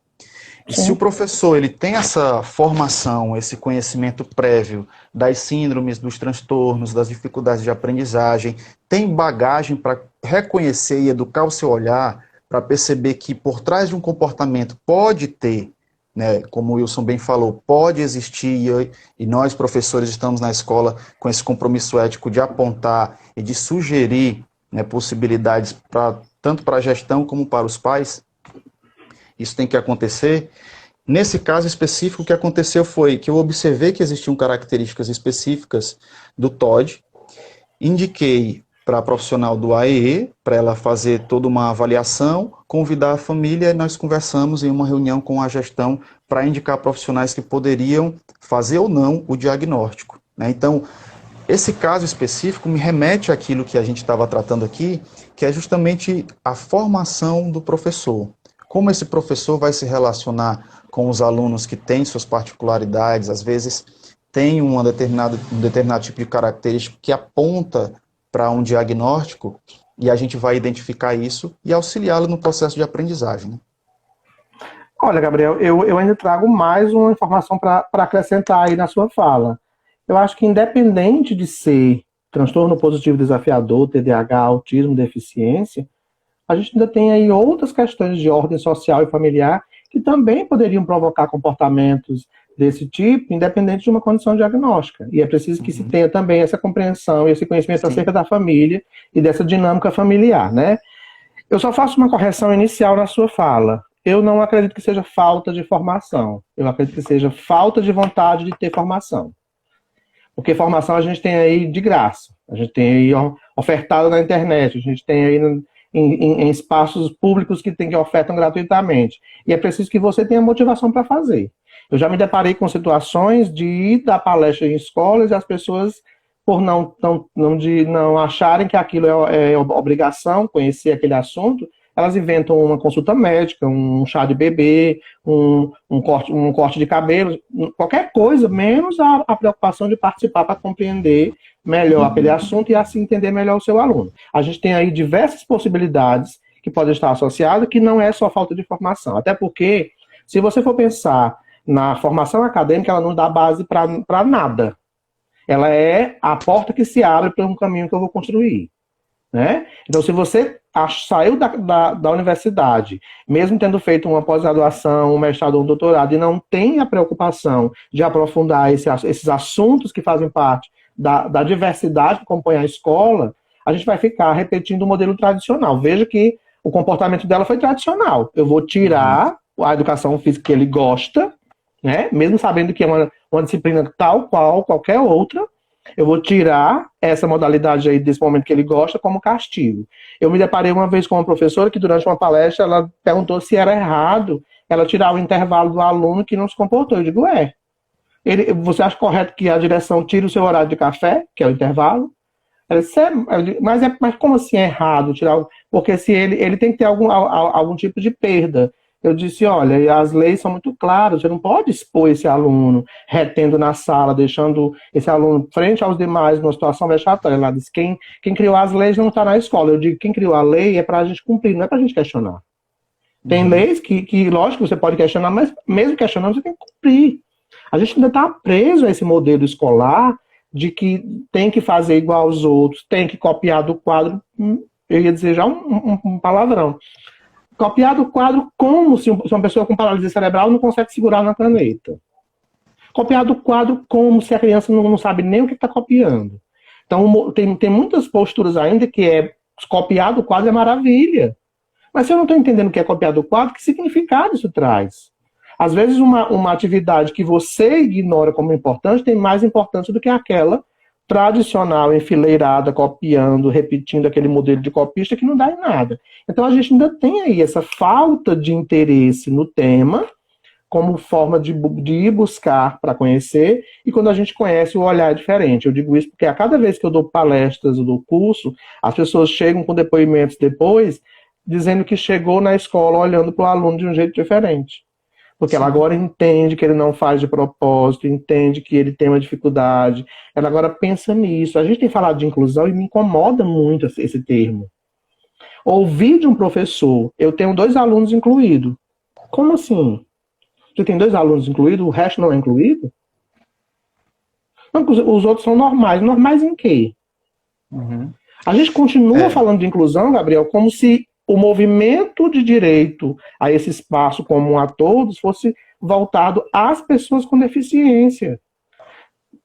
Speaker 1: E se o professor ele tem essa formação, esse conhecimento prévio das síndromes, dos transtornos, das dificuldades de aprendizagem, tem bagagem para reconhecer e educar o seu olhar, para perceber que por trás de um comportamento pode ter, né, como o Wilson bem falou, pode existir, e nós professores estamos na escola com esse compromisso ético de apontar e de sugerir, né, possibilidades tanto para a gestão como para os pais. Isso tem que acontecer. Nesse caso específico, o que aconteceu foi que eu observei que existiam características específicas do TOD, indiquei para a profissional do AEE, para ela fazer toda uma avaliação, convidar a família e nós conversamos em uma reunião com a gestão para indicar profissionais que poderiam fazer ou não o diagnóstico, né? Então, esse caso específico me remete àquilo que a gente estava tratando aqui, que é justamente a formação do professor. Como esse professor vai se relacionar com os alunos que têm suas particularidades, às vezes tem um determinado tipo de característica que aponta para um diagnóstico, e a gente vai identificar isso e auxiliá-lo no processo de aprendizagem, né?
Speaker 2: Olha, Gabriel, eu ainda trago mais uma informação para acrescentar aí na sua fala. Eu acho que independente de ser transtorno positivo desafiador, TDAH, autismo, deficiência, a gente ainda tem aí outras questões de ordem social e familiar que também poderiam provocar comportamentos desse tipo, independente de uma condição diagnóstica. E é preciso que se tenha também essa compreensão e esse conhecimento acerca da família e dessa dinâmica familiar, né? Eu só faço uma correção inicial na sua fala. Eu não acredito que seja falta de formação. Eu acredito que seja falta de vontade de ter formação. Porque formação a gente tem aí de graça. A gente tem aí ofertado na internet. A gente tem aí em espaços públicos que ofertam gratuitamente. E é preciso que você tenha motivação para fazer. Eu já me deparei com situações de ir dar palestra em escolas e as pessoas, por não acharem que aquilo é obrigação, conhecer aquele assunto, elas inventam uma consulta médica, um chá de bebê, um corte de cabelo, qualquer coisa, menos a preocupação de participar para compreender melhor aquele assunto e assim entender melhor o seu aluno. A gente tem aí diversas possibilidades que podem estar associadas, que não é só falta de formação. Até porque, se você for pensar na formação acadêmica, ela não dá base para nada. Ela é a porta que se abre para um caminho que eu vou construir, né? Então, se você saiu da universidade, mesmo tendo feito uma pós-graduação, um mestrado ou um doutorado, e não tem a preocupação de aprofundar esses assuntos que fazem parte da diversidade que compõe a escola, a gente vai ficar repetindo o modelo tradicional. Veja que o comportamento dela foi tradicional. Eu vou tirar a educação física que ele gosta, né? Mesmo sabendo que é uma disciplina tal qual qualquer outra, eu vou tirar essa modalidade aí desse momento que ele gosta como castigo. Eu me deparei uma vez com uma professora que durante uma palestra ela perguntou se era errado ela tirar o intervalo do aluno que não se comportou. Eu digo, você acha correto que a direção tire o seu horário de café, que é o intervalo? Ela disse, mas como assim é errado tirar? Porque se ele tem que ter algum tipo de perda. Eu disse, olha, as leis são muito claras, você não pode expor esse aluno retendo na sala, deixando esse aluno frente aos demais numa situação vexatória. Ela disse, quem criou as leis não está na escola. Eu digo, quem criou a lei é para a gente cumprir, não é para a gente questionar. Tem leis que, lógico, você pode questionar, mas mesmo questionando, você tem que cumprir. A gente ainda está preso a esse modelo escolar de que tem que fazer igual aos outros, tem que copiar do quadro, eu ia dizer já um palavrão. Copiar do quadro como se uma pessoa com paralisia cerebral não consegue segurar na caneta. Copiar do quadro como se a criança não sabe nem o que está copiando. Então, tem muitas posturas ainda que copiar do quadro é maravilha. Mas se eu não estou entendendo o que é copiar do quadro, que significado isso traz? Às vezes, uma atividade que você ignora como importante tem mais importância do que aquela tradicional, enfileirada, copiando, repetindo aquele modelo de copista que não dá em nada. Então a gente ainda tem aí essa falta de interesse no tema, como forma de ir buscar para conhecer, e quando a gente conhece, o olhar é diferente. Eu digo isso porque a cada vez que eu dou palestras, eu dou curso, as pessoas chegam com depoimentos depois, dizendo que chegou na escola olhando para o aluno de um jeito diferente. Porque ela agora entende que ele não faz de propósito, entende que ele tem uma dificuldade. Ela agora pensa nisso. A gente tem falado de inclusão e me incomoda muito esse termo. Ouvir de um professor, eu tenho 2 alunos incluídos. Como assim? Você tem 2 alunos incluídos, o resto não é incluído? Não, os outros são normais. Normais em quê? A gente continua falando de inclusão, Gabriel, como se o movimento de direito a esse espaço comum a todos fosse voltado às pessoas com deficiência.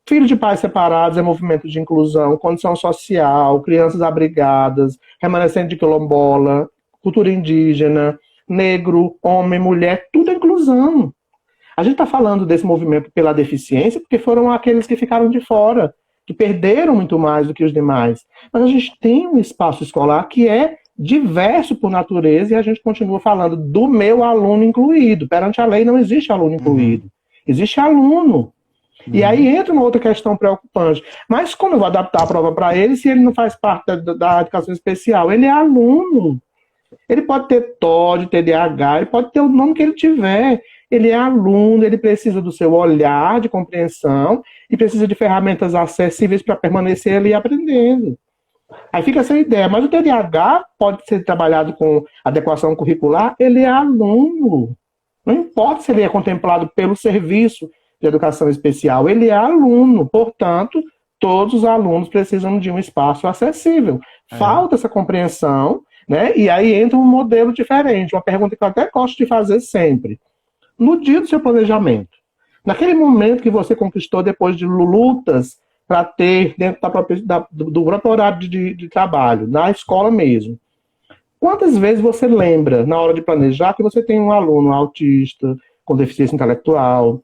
Speaker 2: Filho de pais separados é movimento de inclusão, condição social, crianças abrigadas, remanescente de quilombola, cultura indígena, negro, homem, mulher, tudo é inclusão. A gente está falando desse movimento pela deficiência porque foram aqueles que ficaram de fora. que perderam muito mais do que os demais. Mas a gente tem um espaço escolar que é diverso por natureza e a gente continua falando do meu aluno incluído. Perante a lei não existe aluno incluído. Existe aluno. E aí entra uma outra questão preocupante. Mas como eu vou adaptar a prova para ele se ele não faz parte da educação especial? Ele é aluno. Ele pode ter TOD, TDAH, ele pode ter o nome que ele tiver. Ele é aluno, ele precisa do seu olhar de compreensão e precisa de ferramentas acessíveis para permanecer ali aprendendo. Aí fica essa ideia. Mas o TDAH pode ser trabalhado com adequação curricular, ele é aluno. Não importa se ele é contemplado pelo serviço de educação especial, ele é aluno. Portanto, todos os alunos precisam de um espaço acessível. Falta essa compreensão, né? E aí entra um modelo diferente. Uma pergunta que eu até gosto de fazer sempre. No dia do seu planejamento, naquele momento que você conquistou depois de lutas para ter dentro do próprio horário de trabalho, na escola mesmo, quantas vezes você lembra, na hora de planejar, que você tem um aluno autista, com deficiência intelectual,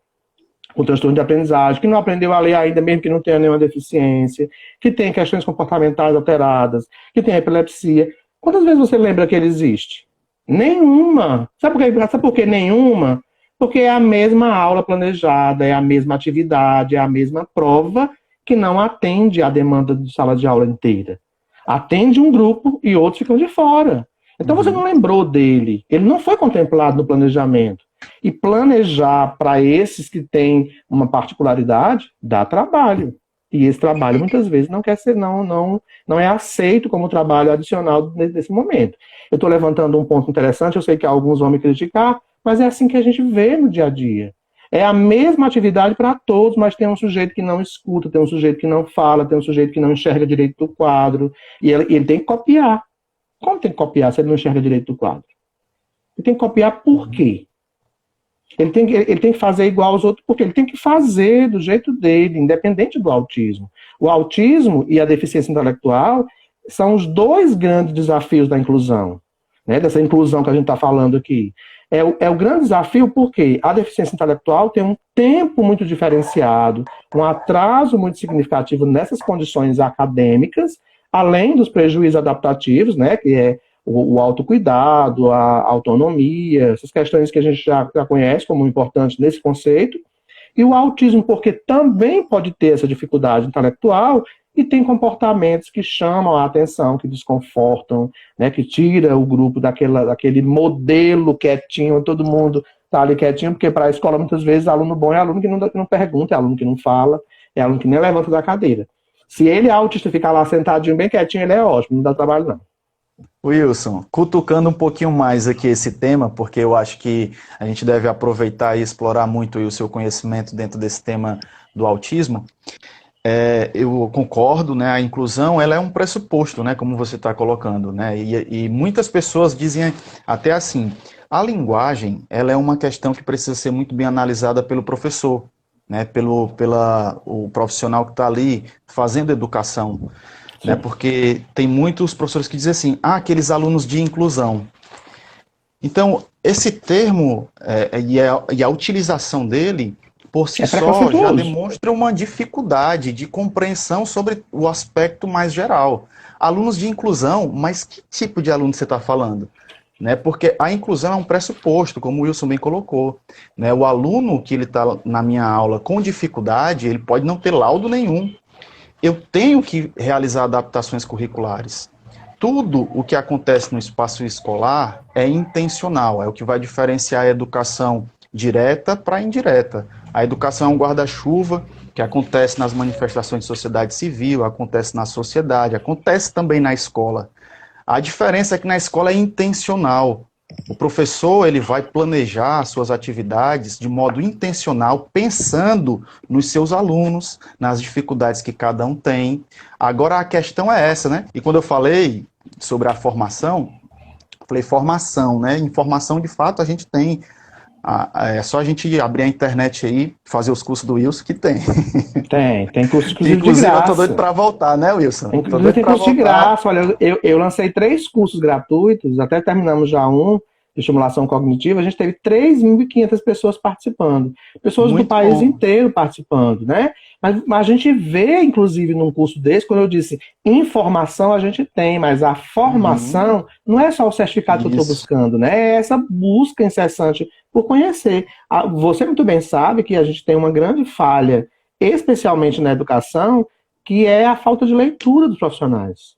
Speaker 2: com transtorno de aprendizagem, que não aprendeu a ler ainda, mesmo que não tenha nenhuma deficiência, que tem questões comportamentais alteradas, que tem epilepsia? Quantas vezes você lembra que ele existe? Nenhuma. Sabe por que nenhuma? Porque é a mesma aula planejada, é a mesma atividade, é a mesma prova que não atende à demanda de sala de aula inteira. Atende um grupo e outros ficam de fora. Então você não lembrou dele. Ele não foi contemplado no planejamento. E planejar para esses que têm uma particularidade dá trabalho. E esse trabalho muitas vezes não quer ser, não é aceito como trabalho adicional nesse momento. Eu estou levantando um ponto interessante, eu sei que alguns vão me criticar, mas é assim que a gente vê no dia a dia. É a mesma atividade para todos, mas tem um sujeito que não escuta, tem um sujeito que não fala, tem um sujeito que não enxerga direito do quadro, e ele tem que copiar. Como tem que copiar se ele não enxerga direito do quadro? Ele tem que copiar por quê? Ele tem que fazer igual aos outros, porque ele tem que fazer do jeito dele, independente do autismo. O autismo e a deficiência intelectual são os dois grandes desafios da inclusão, né? Dessa inclusão que a gente está falando aqui. É o grande desafio porque a deficiência intelectual tem um tempo muito diferenciado, um atraso muito significativo nessas condições acadêmicas, além dos prejuízos adaptativos, né, que é o autocuidado, a autonomia, essas questões que a gente já conhece como importantes nesse conceito, e o autismo porque também pode ter essa dificuldade intelectual e tem comportamentos que chamam a atenção, que desconfortam, né, que tira o grupo daquele modelo quietinho, todo mundo está ali quietinho, porque para a escola muitas vezes aluno bom é aluno que não pergunta, é aluno que não fala, é aluno que nem levanta da cadeira. Se ele é autista e ficar lá sentadinho bem quietinho, ele é ótimo, não dá trabalho não.
Speaker 1: Wilson, cutucando um pouquinho mais aqui esse tema, porque eu acho que a gente deve aproveitar e explorar muito o seu conhecimento dentro desse tema do autismo. Eu concordo, né, a inclusão ela é um pressuposto, né, como você está colocando, né, e muitas pessoas dizem até assim, a linguagem ela é uma questão que precisa ser muito bem analisada pelo professor, né, o profissional que está ali fazendo educação, né, porque tem muitos professores que dizem assim, aqueles alunos de inclusão. Então, esse termo e a utilização dele por si só já demonstra uma dificuldade de compreensão sobre o aspecto mais geral. Alunos de inclusão, mas que tipo de aluno você está falando? Né? Porque a inclusão é um pressuposto, como o Wilson bem colocou. Né? O aluno que ele está na minha aula com dificuldade, ele pode não ter laudo nenhum. Eu tenho que realizar adaptações curriculares. Tudo o que acontece no espaço escolar é intencional, é o que vai diferenciar a educação direta para indireta. A educação é um guarda-chuva que acontece nas manifestações de sociedade civil, acontece na sociedade, acontece também na escola. A diferença é que na escola é intencional. O professor ele vai planejar suas atividades de modo intencional, pensando nos seus alunos, nas dificuldades que cada um tem. Agora a questão é essa, né? E quando eu falei sobre a formação, falei formação, né? Informação de fato a gente tem. É só a gente abrir a internet aí, fazer os cursos do Wilson, que tem.
Speaker 2: Tem curso de graça.
Speaker 1: Inclusive, eu tô doido para voltar, né, Wilson?
Speaker 2: Tem curso de graça. Olha, eu lancei 3 cursos gratuitos, até terminamos já um. de estimulação cognitiva, a gente teve 3.500 pessoas participando. Pessoas do país inteiro participando, né? Mas a gente vê, inclusive, num curso desse, quando eu disse informação a gente tem, mas a formação não é só o certificado que eu estou buscando, né? É essa busca incessante por conhecer. Você muito bem sabe que a gente tem uma grande falha, especialmente na educação, que é a falta de leitura dos profissionais.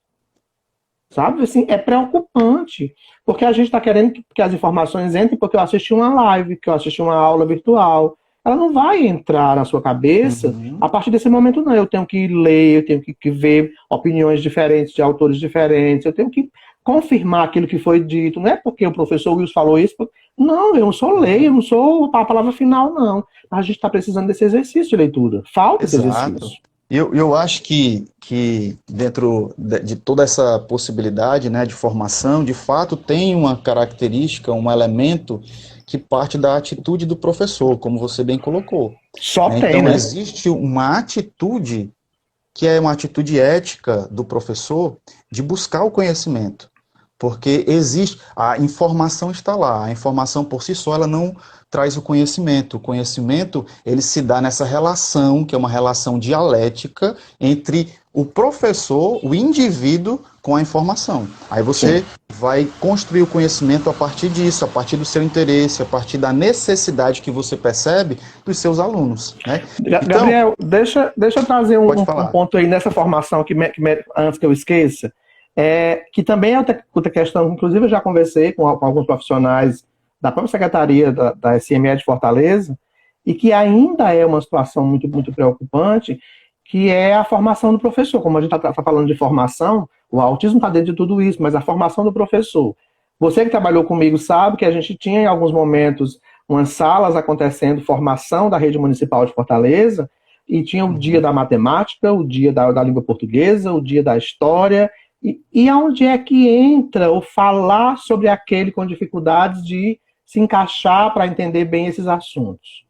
Speaker 2: Sabe? Assim, é preocupante, porque a gente está querendo que as informações entrem porque eu assisti uma live, que eu assisti uma aula virtual. Ela não vai entrar na sua cabeça a partir desse momento, não. Eu tenho que ler, eu tenho que ver opiniões diferentes de autores diferentes, eu tenho que confirmar aquilo que foi dito. Não é porque o professor Wilson falou isso. Não, eu não sou lei, eu não sou a palavra final, não. A gente está precisando desse exercício de leitura. Falta esse exercício.
Speaker 1: Eu acho que dentro de toda essa possibilidade, né, de formação, de fato tem uma característica, um elemento que parte da atitude do professor, como você bem colocou. Então, existe uma atitude que é uma atitude ética do professor de buscar o conhecimento. Porque existe, a informação está lá, a informação por si só ela não traz o conhecimento. O conhecimento, ele se dá nessa relação, que é uma relação dialética entre o professor, o indivíduo, com a informação. Aí você vai construir o conhecimento a partir disso, a partir do seu interesse, a partir da necessidade que você percebe dos seus alunos. Né? Então,
Speaker 2: Gabriel, deixa eu trazer um ponto aí nessa formação, antes que eu esqueça. Que também é outra questão, inclusive eu já conversei com alguns profissionais da própria Secretaria da SME de Fortaleza, e que ainda é uma situação muito, muito preocupante, que é a formação do professor. Como a gente está falando de formação, o autismo está dentro de tudo isso, mas a formação do professor. Você que trabalhou comigo sabe que a gente tinha em alguns momentos umas salas acontecendo, formação da rede municipal de Fortaleza, e tinha o dia da matemática, o dia da língua portuguesa, o dia da história. E aonde é que entra o falar sobre aquele com dificuldades de se encaixar para entender bem esses assuntos?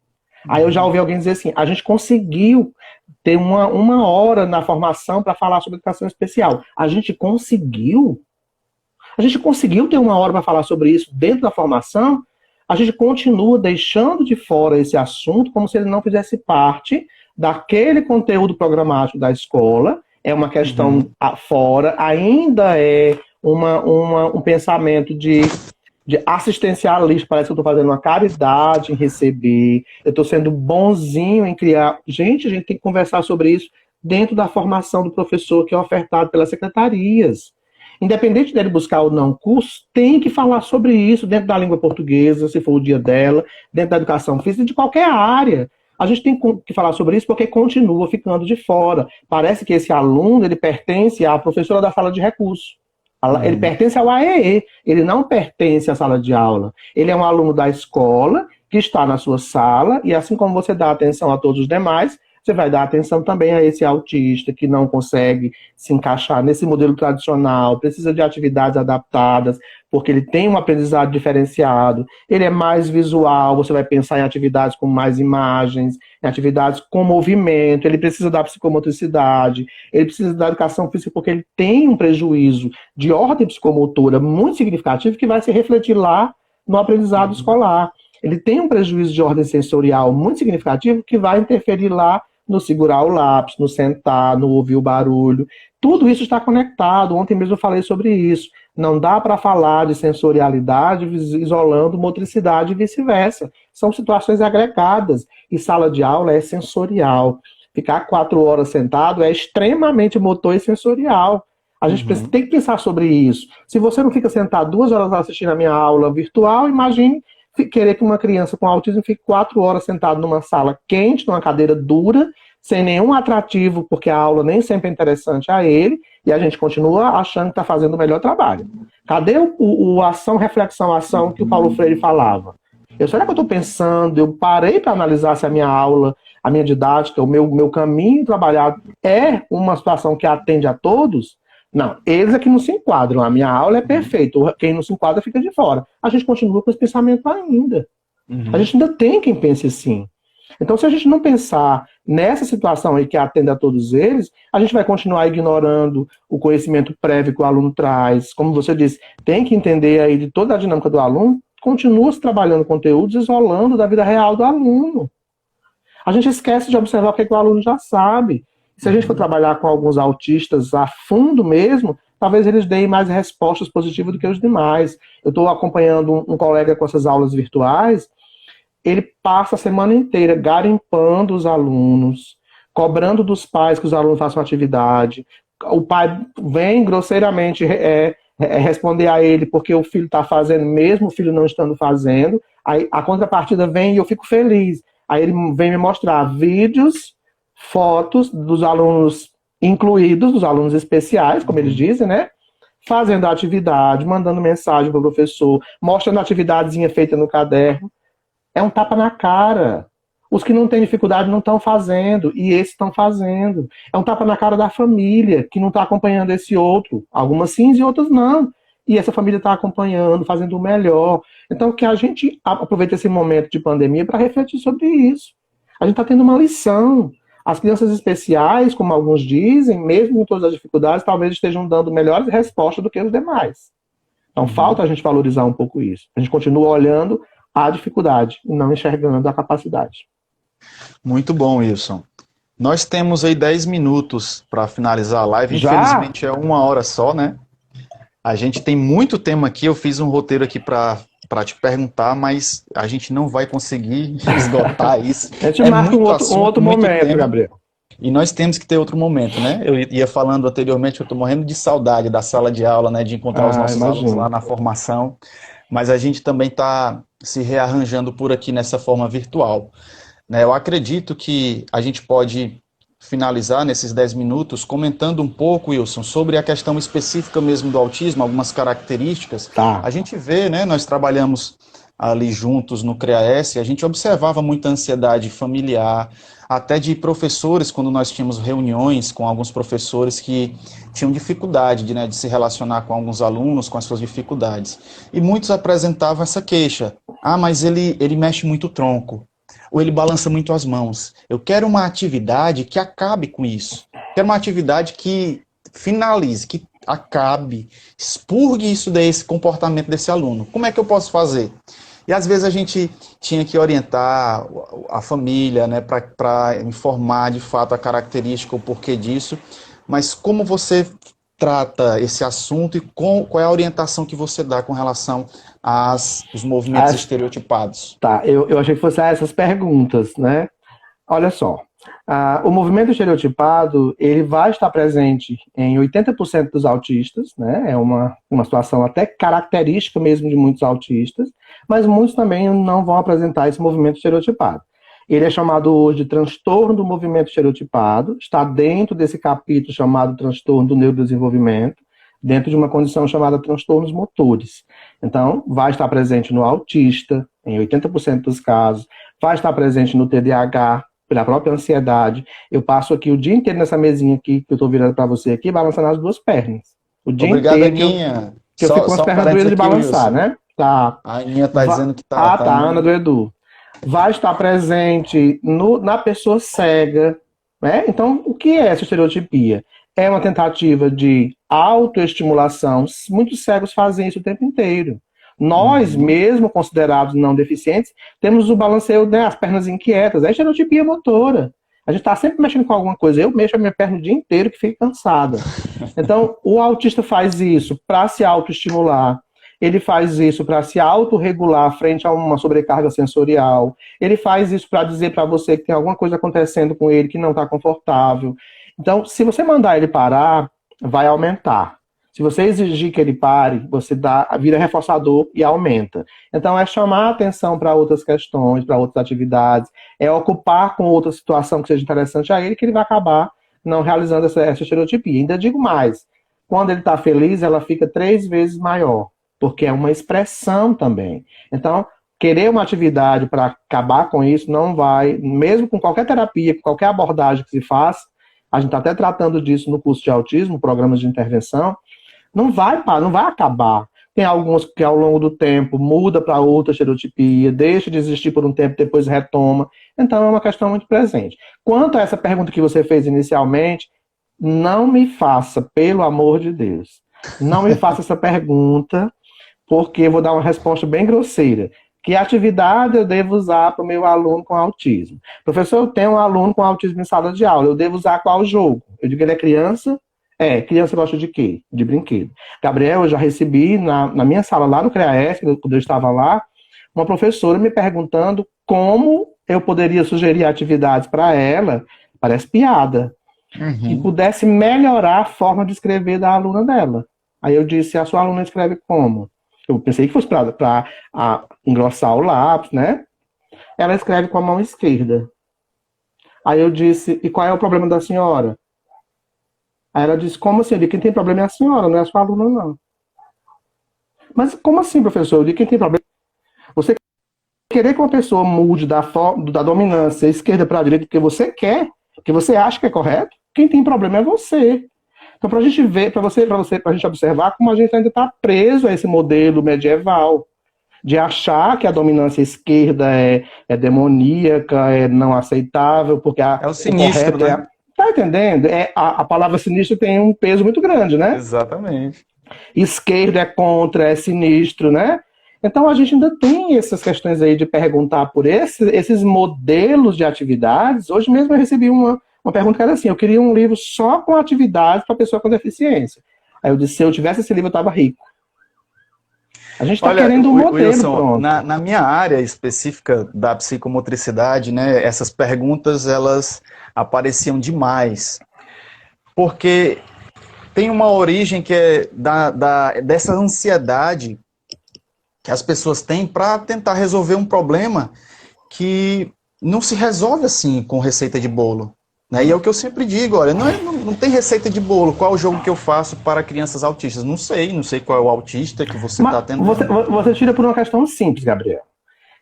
Speaker 2: Aí eu já ouvi alguém dizer assim, a gente conseguiu ter uma hora na formação para falar sobre educação especial. A gente conseguiu ter uma hora para falar sobre isso dentro da formação. A gente continua deixando de fora esse assunto como se ele não fizesse parte daquele conteúdo programático da escola. É uma questão fora, ainda é um pensamento de assistencialista, parece que eu estou fazendo uma caridade em receber, eu estou sendo bonzinho em criar. Gente, a gente tem que conversar sobre isso dentro da formação do professor que é ofertado pelas secretarias. Independente dele buscar ou não curso, tem que falar sobre isso dentro da língua portuguesa, se for o dia dela, dentro da educação física, de qualquer área. A gente tem que falar sobre isso porque continua ficando de fora. Parece que esse aluno, ele pertence à professora da sala de recurso. Ele pertence ao AEE, ele não pertence à sala de aula. Ele é um aluno da escola que está na sua sala e assim como você dá atenção a todos os demais, você vai dar atenção também a esse autista que não consegue se encaixar nesse modelo tradicional, precisa de atividades adaptadas, porque ele tem um aprendizado diferenciado, ele é mais visual, você vai pensar em atividades com mais imagens, em atividades com movimento, ele precisa da psicomotricidade, ele precisa da educação física porque ele tem um prejuízo de ordem psicomotora muito significativo que vai se refletir lá no aprendizado escolar. Ele tem um prejuízo de ordem sensorial muito significativo que vai interferir lá no segurar o lápis, no sentar, no ouvir o barulho. Tudo isso está conectado. Ontem mesmo eu falei sobre isso. Não dá para falar de sensorialidade isolando motricidade e vice-versa. São situações agregadas. E sala de aula é sensorial. Ficar 4 horas sentado é extremamente motor e sensorial. A gente tem que pensar sobre isso. Se você não fica sentado 2 horas assistindo a minha aula virtual, imagine querer que uma criança com autismo fique 4 horas sentado numa sala quente, numa cadeira dura, sem nenhum atrativo, porque a aula nem sempre é interessante a ele, e a gente continua achando que está fazendo o melhor trabalho. Cadê o ação, reflexão, ação que o Paulo Freire falava? Será que eu estou pensando, eu parei para analisar se a minha aula, a minha didática, o meu caminho trabalhado é uma situação que atende a todos? Não, eles é que não se enquadram. A minha aula é perfeita. Quem não se enquadra fica de fora. A gente continua com esse pensamento ainda. A gente ainda tem quem pense assim. Então, se a gente não pensar nessa situação aí que atende a todos eles, a gente vai continuar ignorando o conhecimento prévio que o aluno traz. Como você disse, tem que entender aí de toda a dinâmica do aluno. continua se trabalhando conteúdos isolando da vida real do aluno. A gente esquece de observar o que o aluno já sabe. Se a gente for trabalhar com alguns autistas a fundo mesmo, talvez eles deem mais respostas positivas do que os demais. Eu estou acompanhando um colega com essas aulas virtuais, ele passa a semana inteira garimpando os alunos, cobrando dos pais que os alunos façam atividade. O pai vem grosseiramente responder a ele porque o filho está fazendo, mesmo o filho não estando fazendo. Aí a contrapartida vem e eu fico feliz. Aí ele vem me mostrar vídeos, fotos dos alunos incluídos, dos alunos especiais, como eles dizem, né? Fazendo a atividade, mandando mensagem para o professor, mostrando a atividadezinha feita no caderno. É um tapa na cara. Os que não têm dificuldade não estão fazendo, e esses estão fazendo. É um tapa na cara da família, que não está acompanhando esse outro. Algumas sim e outras não. E essa família está acompanhando, fazendo o melhor. Então, que a gente aproveite esse momento de pandemia para refletir sobre isso. A gente está tendo uma lição. As crianças especiais, como alguns dizem, mesmo com todas as dificuldades, talvez estejam dando melhores respostas do que os demais. Então, falta a gente valorizar um pouco isso. A gente continua olhando a dificuldade e não enxergando a capacidade.
Speaker 1: Muito bom, Wilson. Nós temos aí 10 minutos para finalizar a live.
Speaker 2: Já?
Speaker 1: Infelizmente é 1 hora só, né? A gente tem muito tema aqui. Eu fiz um roteiro aqui para te perguntar, mas a gente não vai conseguir esgotar isso.
Speaker 2: A gente marca um outro momento,
Speaker 1: tema,
Speaker 2: Gabriel.
Speaker 1: E nós temos que ter outro momento, né? Eu ia falando anteriormente, eu estou morrendo de saudade da sala de aula, né? De encontrar os nossos alunos lá na formação. Mas a gente também está se rearranjando por aqui nessa forma virtual. Eu acredito que a gente pode finalizar nesses 10 minutos comentando um pouco, Wilson, sobre a questão específica mesmo do autismo, algumas características.
Speaker 2: Tá.
Speaker 1: A gente vê, né, nós trabalhamos ali juntos no CREAS, a gente observava muita ansiedade familiar, até de professores, quando nós tínhamos reuniões com alguns professores que tinham dificuldade de se relacionar com alguns alunos, com as suas dificuldades. E muitos apresentavam essa queixa. Ah, mas ele mexe muito o tronco. Ou ele balança muito as mãos. Eu quero uma atividade que acabe com isso. Quero uma atividade que finalize, que acabe, expurgue isso desse comportamento desse aluno. Como é que eu posso fazer? E às vezes a gente tinha que orientar a família, né, para informar de fato a característica, o porquê disso. Mas como você trata esse assunto e qual é a orientação que você dá com relação aos movimentos estereotipados?
Speaker 2: Tá, eu achei que fosse essas perguntas, né? Olha só, o movimento estereotipado, ele vai estar presente em 80% dos autistas, né? É uma situação até característica mesmo de muitos autistas, mas muitos também não vão apresentar esse movimento estereotipado. Ele é chamado hoje de transtorno do movimento estereotipado, está dentro desse capítulo chamado transtorno do neurodesenvolvimento, dentro de uma condição chamada transtornos motores. Então, vai estar presente no autista, em 80% dos casos, vai estar presente no TDAH, pela própria ansiedade. Eu passo aqui o dia inteiro nessa mesinha aqui, que eu estou virando para você aqui, balançando as duas pernas. O dia
Speaker 1: Obrigado,
Speaker 2: inteiro
Speaker 1: Aninha.
Speaker 2: que eu fico com as pernas doendo de balançar,
Speaker 1: Wilson,
Speaker 2: né? Tá.
Speaker 1: A Aninha está dizendo que tá.
Speaker 2: Tá, Ana do Edu. Vai estar presente na pessoa cega, né? Então, o que é essa estereotipia? É uma tentativa de autoestimulação. Muitos cegos fazem isso o tempo inteiro. Nós, mesmo considerados não deficientes, temos o balanceio, né, as pernas inquietas. É estereotipia motora. A gente está sempre mexendo com alguma coisa. Eu mexo a minha perna o dia inteiro que fico cansada. Então, o autista faz isso para se autoestimular. Ele faz isso para se autorregular frente a uma sobrecarga sensorial. Ele faz isso para dizer para você que tem alguma coisa acontecendo com ele que não está confortável. Então, se você mandar ele parar, vai aumentar. Se você exigir que ele pare, você vira reforçador e aumenta. Então, é chamar a atenção para outras questões, para outras atividades, é ocupar com outra situação que seja interessante a ele, que ele vai acabar não realizando essa estereotipia. Ainda digo mais, quando ele está feliz, ela fica 3 vezes maior, porque é uma expressão também. Então, querer uma atividade para acabar com isso não vai, mesmo com qualquer terapia, com qualquer abordagem que se faça, a gente está até tratando disso no curso de autismo, programas de intervenção, não vai acabar. Tem alguns que ao longo do tempo muda para outra estereotipia, deixa de existir por um tempo, depois retoma. Então é uma questão muito presente. Quanto a essa pergunta que você fez inicialmente, não me faça, pelo amor de Deus, não me faça essa pergunta, porque eu vou dar uma resposta bem grosseira. Que atividade eu devo usar para o meu aluno com autismo? Professor, eu tenho um aluno com autismo em sala de aula, eu devo usar qual jogo? Eu digo, ele é criança? Criança gosta de quê? De brinquedo. Gabriel, eu já recebi na minha sala lá no CREAES, quando eu estava lá, uma professora me perguntando como eu poderia sugerir atividades para ela, parece piada, que pudesse melhorar a forma de escrever da aluna dela. Aí eu disse, a sua aluna escreve como? Eu pensei que fosse para engrossar o lápis, né? Ela escreve com a mão esquerda. Aí eu disse, e qual é o problema da senhora? Aí ela disse, como assim? Eu disse, quem tem problema é a senhora, não é a sua aluna, não. Mas como assim, professor? Eu disse, quem tem problema? Você querer que uma pessoa mude da dominância esquerda para a direita porque você quer, porque você acha que é correto, quem tem problema é você. Então, para a gente ver, para a gente observar como a gente ainda está preso a esse modelo medieval, de achar que a dominância esquerda é demoníaca, é não aceitável, porque
Speaker 1: É o sinistro, né?
Speaker 2: Tá entendendo? A palavra sinistro tem um peso muito grande, né?
Speaker 1: Exatamente.
Speaker 2: Esquerda é contra, é sinistro, né? Então a gente ainda tem essas questões aí de perguntar por esses modelos de atividades. Hoje mesmo eu recebi uma pergunta que era assim, eu queria um livro só com atividades para pessoa com deficiência. Aí eu disse, se eu tivesse esse livro eu estava rico. A gente está querendo um modelo,
Speaker 1: Wilson,
Speaker 2: pronto.
Speaker 1: Na minha área específica da psicomotricidade, né, essas perguntas, elas apareciam demais. Porque tem uma origem que é dessa ansiedade que as pessoas têm para tentar resolver um problema que não se resolve assim com receita de bolo. Né? E é o que eu sempre digo, olha, não tem receita de bolo. Qual é o jogo que eu faço para crianças autistas? Não sei qual é o autista que você está tentando.
Speaker 2: Você tira por uma questão simples, Gabriel.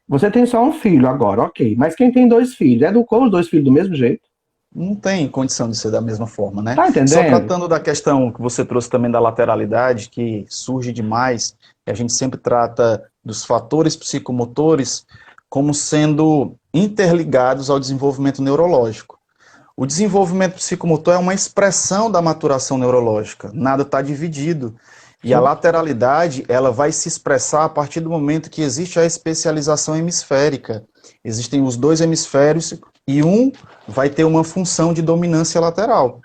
Speaker 2: Você tem só um filho agora, ok. Mas quem tem 2 filhos, educou os 2 filhos do mesmo jeito?
Speaker 1: Não tem condição de ser da mesma forma, né?
Speaker 2: Tá entendendo?
Speaker 1: Só tratando da questão que você trouxe também da lateralidade, que surge demais, que a gente sempre trata dos fatores psicomotores como sendo interligados ao desenvolvimento neurológico. O desenvolvimento psicomotor é uma expressão da maturação neurológica, nada está dividido. E a lateralidade, ela vai se expressar a partir do momento que existe a especialização hemisférica. Existem os 2 hemisférios e um vai ter uma função de dominância lateral.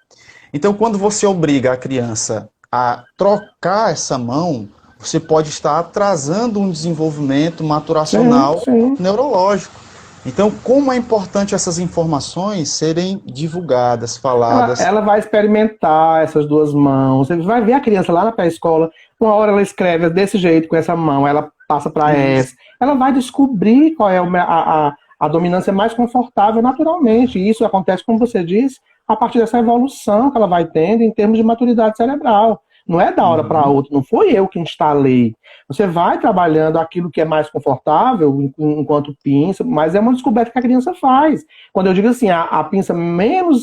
Speaker 1: Então, quando você obriga a criança a trocar essa mão, você pode estar atrasando um desenvolvimento maturacional neurológico. Então, como é importante essas informações serem divulgadas, faladas.
Speaker 2: Ela vai experimentar essas 2 mãos. Você vai ver a criança lá na pré-escola, uma hora ela escreve desse jeito, com essa mão, ela passa para essa. Ela vai descobrir qual é a dominância mais confortável naturalmente. E isso acontece, como você disse, a partir dessa evolução que ela vai tendo em termos de maturidade cerebral. Não é da hora para outra, não foi eu que instalei. Você vai trabalhando aquilo que é mais confortável enquanto pinça, mas é uma descoberta que a criança faz. Quando eu digo assim, a pinça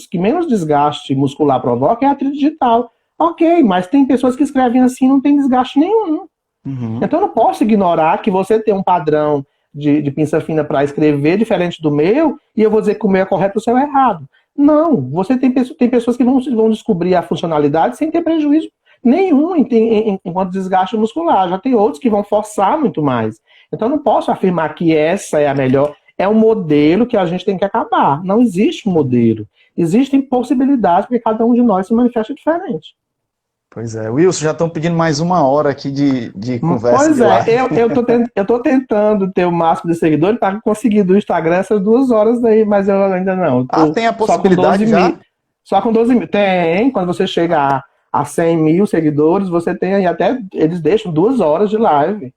Speaker 2: que menos desgaste muscular provoca é a tridigital. Ok, mas tem pessoas que escrevem assim e não tem desgaste nenhum. Então eu não posso ignorar que você tem um padrão de pinça fina para escrever diferente do meu e eu vou dizer que o meu é correto e o seu é errado. Não, você tem pessoas que vão descobrir a funcionalidade sem ter prejuízo nenhum enquanto desgaste muscular. Já tem outros que vão forçar muito mais. Então, eu não posso afirmar que essa é a melhor. É um modelo que a gente tem que acabar. Não existe um modelo. Existem possibilidades, porque cada um de nós se manifesta diferente.
Speaker 1: Pois é. Wilson, já estão pedindo mais 1 hora aqui de conversa.
Speaker 2: Pois eu tô tentando ter o máximo de seguidores para conseguir do Instagram essas 2 horas daí, mas eu ainda não.
Speaker 1: Tem a possibilidade já?
Speaker 2: Só com 12 mil. Tem, quando você chega a 100 mil seguidores, você tem aí até, eles deixam 2 horas de live.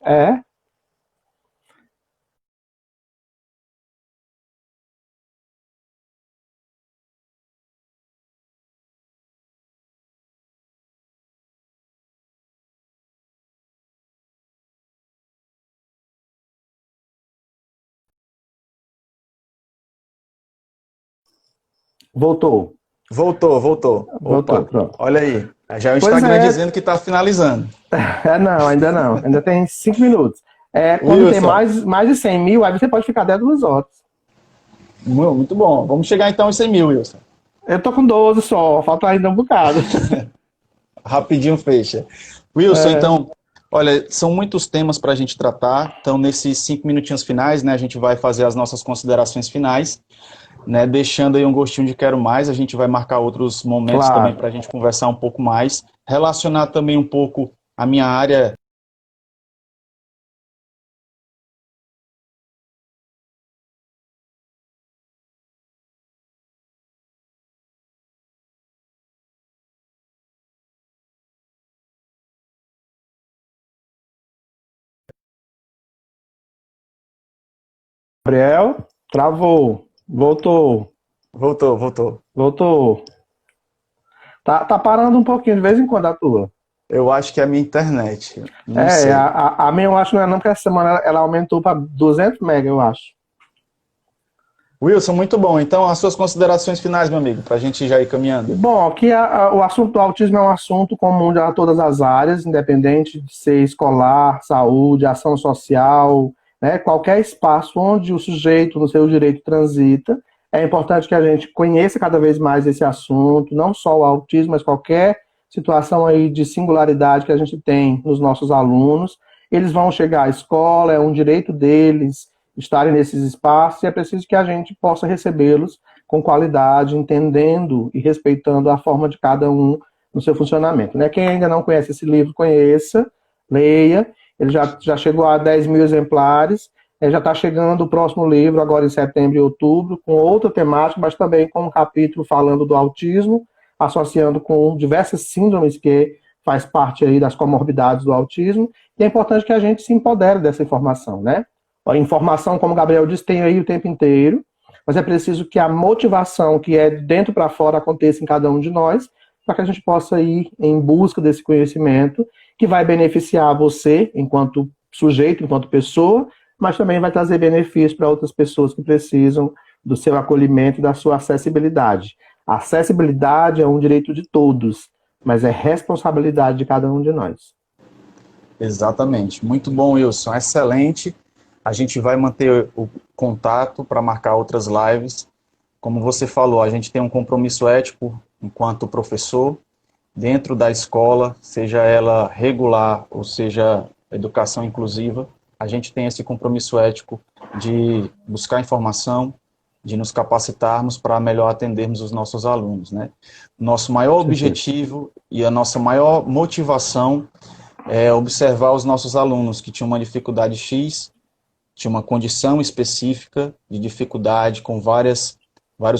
Speaker 2: Voltou.
Speaker 1: Voltou. Opa,
Speaker 2: Pronto.
Speaker 1: olha aí. Já é o Instagram dizendo que está finalizando.
Speaker 2: Não, ainda não. Ainda tem 5 minutos. Quando tem mais de 100 mil, aí você pode ficar até 2 horas.
Speaker 1: Muito bom. Vamos chegar então aos 100 mil, Wilson.
Speaker 2: Eu tô com 12 só, falta ainda um bocado.
Speaker 1: Rapidinho fecha. Wilson, então, Olha, são muitos temas para a gente tratar, então nesses 5 minutinhos finais, né, a gente vai fazer as nossas considerações finais, né, deixando aí um gostinho de quero mais, a gente vai marcar outros momentos também
Speaker 2: Claro.
Speaker 1: para a gente conversar um pouco mais, relacionar também um pouco a minha área.
Speaker 2: Gabriel, travou. Voltou.
Speaker 1: Voltou.
Speaker 2: Voltou. Tá parando um pouquinho de vez em quando a tua.
Speaker 1: Eu acho que é a minha internet, não
Speaker 2: É,
Speaker 1: sei.
Speaker 2: a minha eu acho que não é não, porque essa semana ela aumentou para 200 mega, eu acho.
Speaker 1: Wilson, muito bom. Então, as suas considerações finais, meu amigo, para a gente já ir caminhando.
Speaker 2: Bom, aqui o assunto do autismo é um assunto comum a todas as áreas, independente de ser escolar, saúde, ação social, né? Qualquer espaço onde o sujeito, no seu direito, transita, é importante que a gente conheça cada vez mais esse assunto, não só o autismo, mas qualquer situação aí de singularidade que a gente tem nos nossos alunos. Eles vão chegar à escola, é um direito deles estarem nesses espaços, e é preciso que a gente possa recebê-los com qualidade, entendendo e respeitando a forma de cada um no seu funcionamento. Né? Quem ainda não conhece esse livro, conheça, leia, ele já chegou a 10 mil exemplares, já está chegando o próximo livro, agora em setembro e outubro, com outra temática, mas também com um capítulo falando do autismo, associando com diversas síndromes que faz parte aí das comorbidades do autismo, e é importante que a gente se empodere dessa informação, né? A informação, como o Gabriel disse, tem aí o tempo inteiro, mas é preciso que a motivação que é de dentro para fora aconteça em cada um de nós, para que a gente possa ir em busca desse conhecimento, que vai beneficiar você enquanto sujeito, enquanto pessoa, mas também vai trazer benefícios para outras pessoas que precisam do seu acolhimento e da sua acessibilidade. A acessibilidade é um direito de todos, mas é responsabilidade de cada um de nós.
Speaker 1: Exatamente. Muito bom, Wilson. Excelente. A gente vai manter o contato para marcar outras lives. Como você falou, a gente tem um compromisso ético enquanto professor, dentro da escola, seja ela regular ou seja educação inclusiva, a gente tem esse compromisso ético de buscar informação, de nos capacitarmos para melhor atendermos os nossos alunos, né? Nosso maior objetivo e a nossa maior motivação é observar os nossos alunos que tinham uma dificuldade X, tinha uma condição específica de dificuldade com vários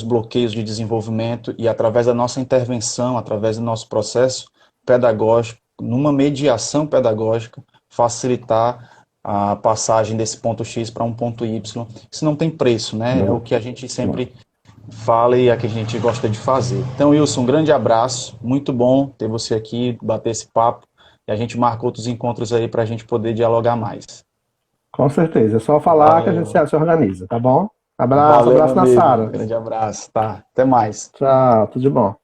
Speaker 1: bloqueios de desenvolvimento e através da nossa intervenção, através do nosso processo pedagógico, numa mediação pedagógica, facilitar a passagem desse ponto X para um ponto Y. Isso não tem preço, né? É o que a gente sempre fala e é o que a gente gosta de fazer. Então, Wilson, um grande abraço, muito bom ter você aqui, bater esse papo, e a gente marca outros encontros aí para a gente poder dialogar mais.
Speaker 2: Com certeza, é só falar que a gente
Speaker 1: Valeu.
Speaker 2: se organiza, tá bom?
Speaker 1: Valeu, meu
Speaker 2: Abraço da
Speaker 1: amigo.
Speaker 2: Sara.
Speaker 1: Grande abraço, tá? Até mais.
Speaker 2: Tchau, tudo de bom.